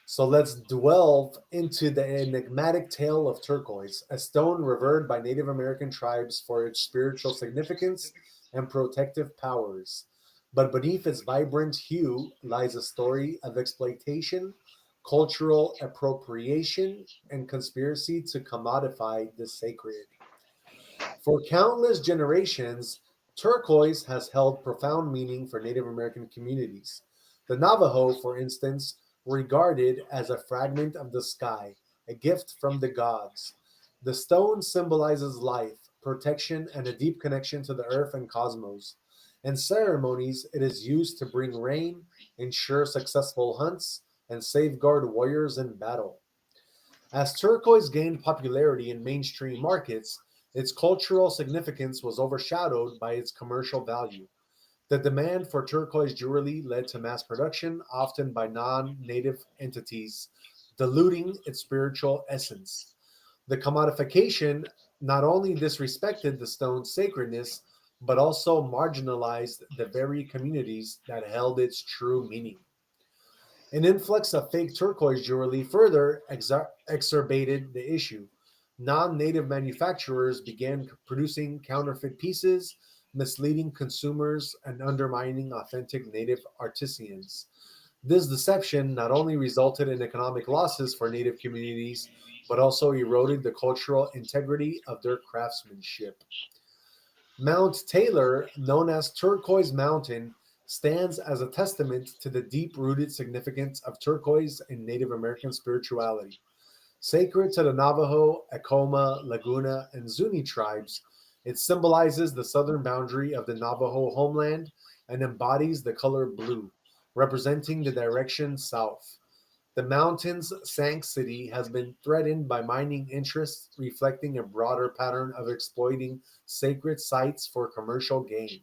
So let's delve into the enigmatic tale of turquoise, a stone revered by Native American tribes for its spiritual significance and protective powers. But beneath its vibrant hue lies a story of exploitation, cultural appropriation, and conspiracy to commodify the sacred. For countless generations, turquoise has held profound meaning for Native American communities. The Navajo, for instance, regarded as a fragment of the sky, a gift from the gods. The stone symbolizes life, protection, and a deep connection to the earth and cosmos. In ceremonies, it is used to bring rain, ensure successful hunts, and safeguard warriors in battle. As turquoise gained popularity in mainstream markets, its cultural significance was overshadowed by its commercial value. The demand for turquoise jewelry led to mass production, often by non native entities, diluting its spiritual essence. The commodification not only disrespected the stone's sacredness, but also marginalized the very communities that held its true meaning. An influx of fake turquoise jewelry further exacerbated the issue. Non native manufacturers began producing counterfeit pieces, misleading consumers and undermining authentic native artisans. This deception not only resulted in economic losses for native communities, but also eroded the cultural integrity of their craftsmanship. Mount Taylor, known as Turquoise Mountain, stands as a testament to the deep-rooted significance of turquoise in Native American spirituality. Sacred to the Navajo, Acoma, Laguna, and Zuni tribes, it symbolizes the southern boundary of the Navajo homeland and embodies the color blue, representing the direction south. The mountain's sanctity has been threatened by mining interests, reflecting a broader pattern of exploiting sacred sites for commercial gain.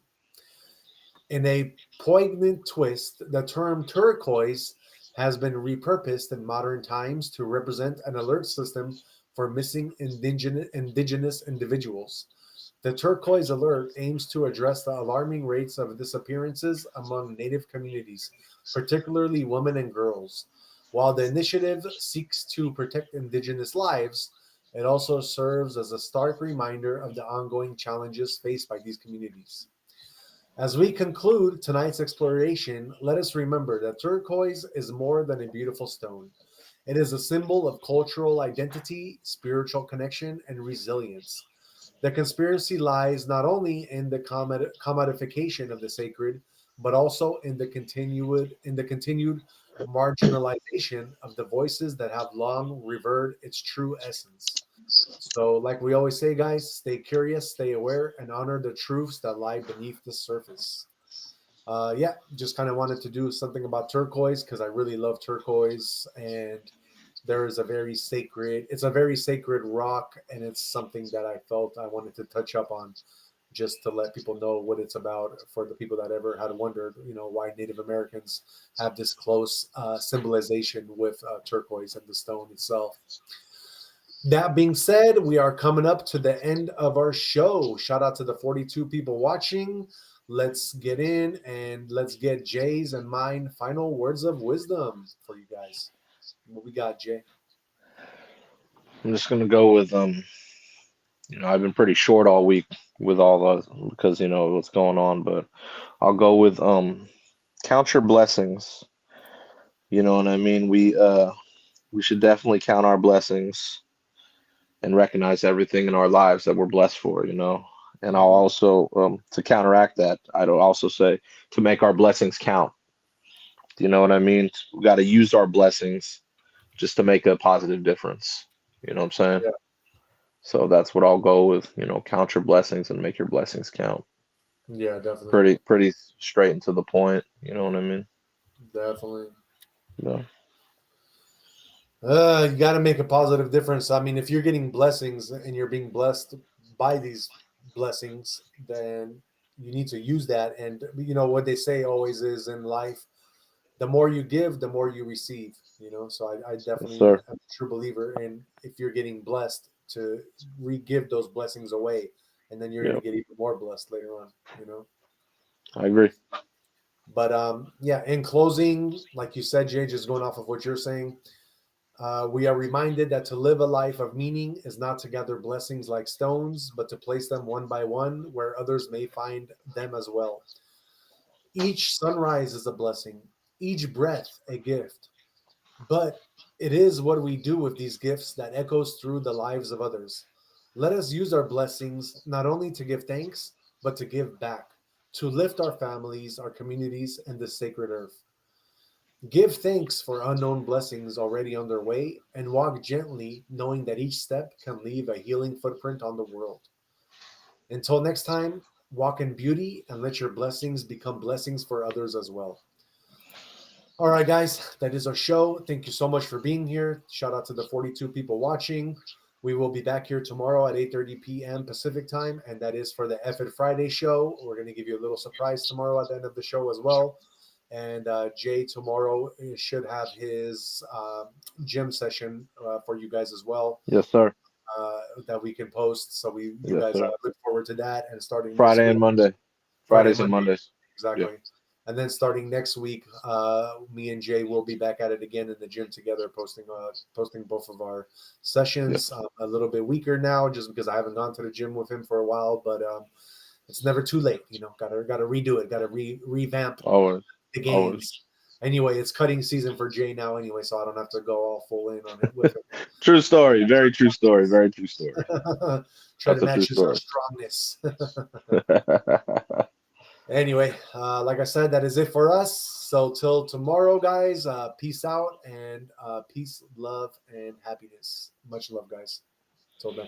In a poignant twist, the term turquoise has been repurposed in modern times to represent an alert system for missing indigenous individuals. The Turquoise Alert aims to address the alarming rates of disappearances among Native communities, particularly women and girls. While the initiative seeks to protect Indigenous lives, it also serves as a stark reminder of the ongoing challenges faced by these communities. As we conclude tonight's exploration, let us remember that turquoise is more than a beautiful stone. It is a symbol of cultural identity, spiritual connection, and resilience. The conspiracy lies not only in the commodification of the sacred, but also in the continued marginalization of the voices that have long revered its true essence. So, like we always say, guys, stay curious, stay aware, and honor the truths that lie beneath the surface. Yeah, just kind of wanted to do something about turquoise because I really love turquoise, and there is a very sacred. It's a very sacred rock, and it's something that I felt I wanted to touch up on, just to let people know what it's about. For the people that ever had wondered, why Native Americans have this close symbolization with turquoise and the stone itself. That being said, we are coming up to the end of our show. Shout out to the 42 people watching. Let's get in and let's get Jay's and mine final words of wisdom for you guys. What we got, Jay? I'm just gonna go with I've been pretty short all week with all the because what's going on, but I'll go with count your blessings. You know what I mean? We should definitely count our blessings and recognize everything in our lives that we're blessed for, And I'll also, to counteract that, I'd also say to make our blessings count. You know what I mean? We got to use our blessings just to make a positive difference. You know what I'm saying? Yeah. So that's what I'll go with, count your blessings and make your blessings count. Yeah, definitely. Pretty straight and to the point. You know what I mean? Definitely. Yeah. You got to make a positive difference. I mean, if you're getting blessings and you're being blessed by these blessings, then you need to use that. And what they say always is in life, the more you give, the more you receive. So I definitely Yes, am a true believer in if you're getting blessed to re-give those blessings away, and then you're going to get even more blessed later on. I agree. But yeah, in closing, like you said, Jay, just going off of what you're saying. We are reminded that to live a life of meaning is not to gather blessings like stones, but to place them one by one where others may find them as well. Each sunrise is a blessing, each breath a gift. But it is what we do with these gifts that echoes through the lives of others. Let us use our blessings not only to give thanks, but to give back, to lift our families, our communities, and the sacred earth. Give thanks for unknown blessings already on their way and walk gently, knowing that each step can leave a healing footprint on the world. Until next time, walk in beauty and let your blessings become blessings for others as well. All right, guys, that is our show. Thank you so much for being here. Shout out to the 42 people watching. We will be back here tomorrow at 8:30 p.m. Pacific time, and that is for the F It Friday show. We're going to give you a little surprise tomorrow at the end of the show as well. And Jay tomorrow should have his gym session for you guys as well. Yes, sir. That we can post. So you guys look forward to that. And starting Friday next and Monday. Fridays and Mondays. Exactly. Yeah. And then starting next week, me and Jay will be back at it again in the gym together, posting both of our sessions. A little bit weaker now, just because I haven't gone to the gym with him for a while. But it's never too late. Got to redo it. Got to revamp Always. the games. Anyway, it's cutting season for Jay now anyway, so I don't have to go all full in on it with him. True story. Very true story. Very true story. Try That's to a true match his story. strongness. Anyway, like I said, that is it for us. So till tomorrow, guys, peace out and peace, love, and happiness. Much love, guys. Till next time.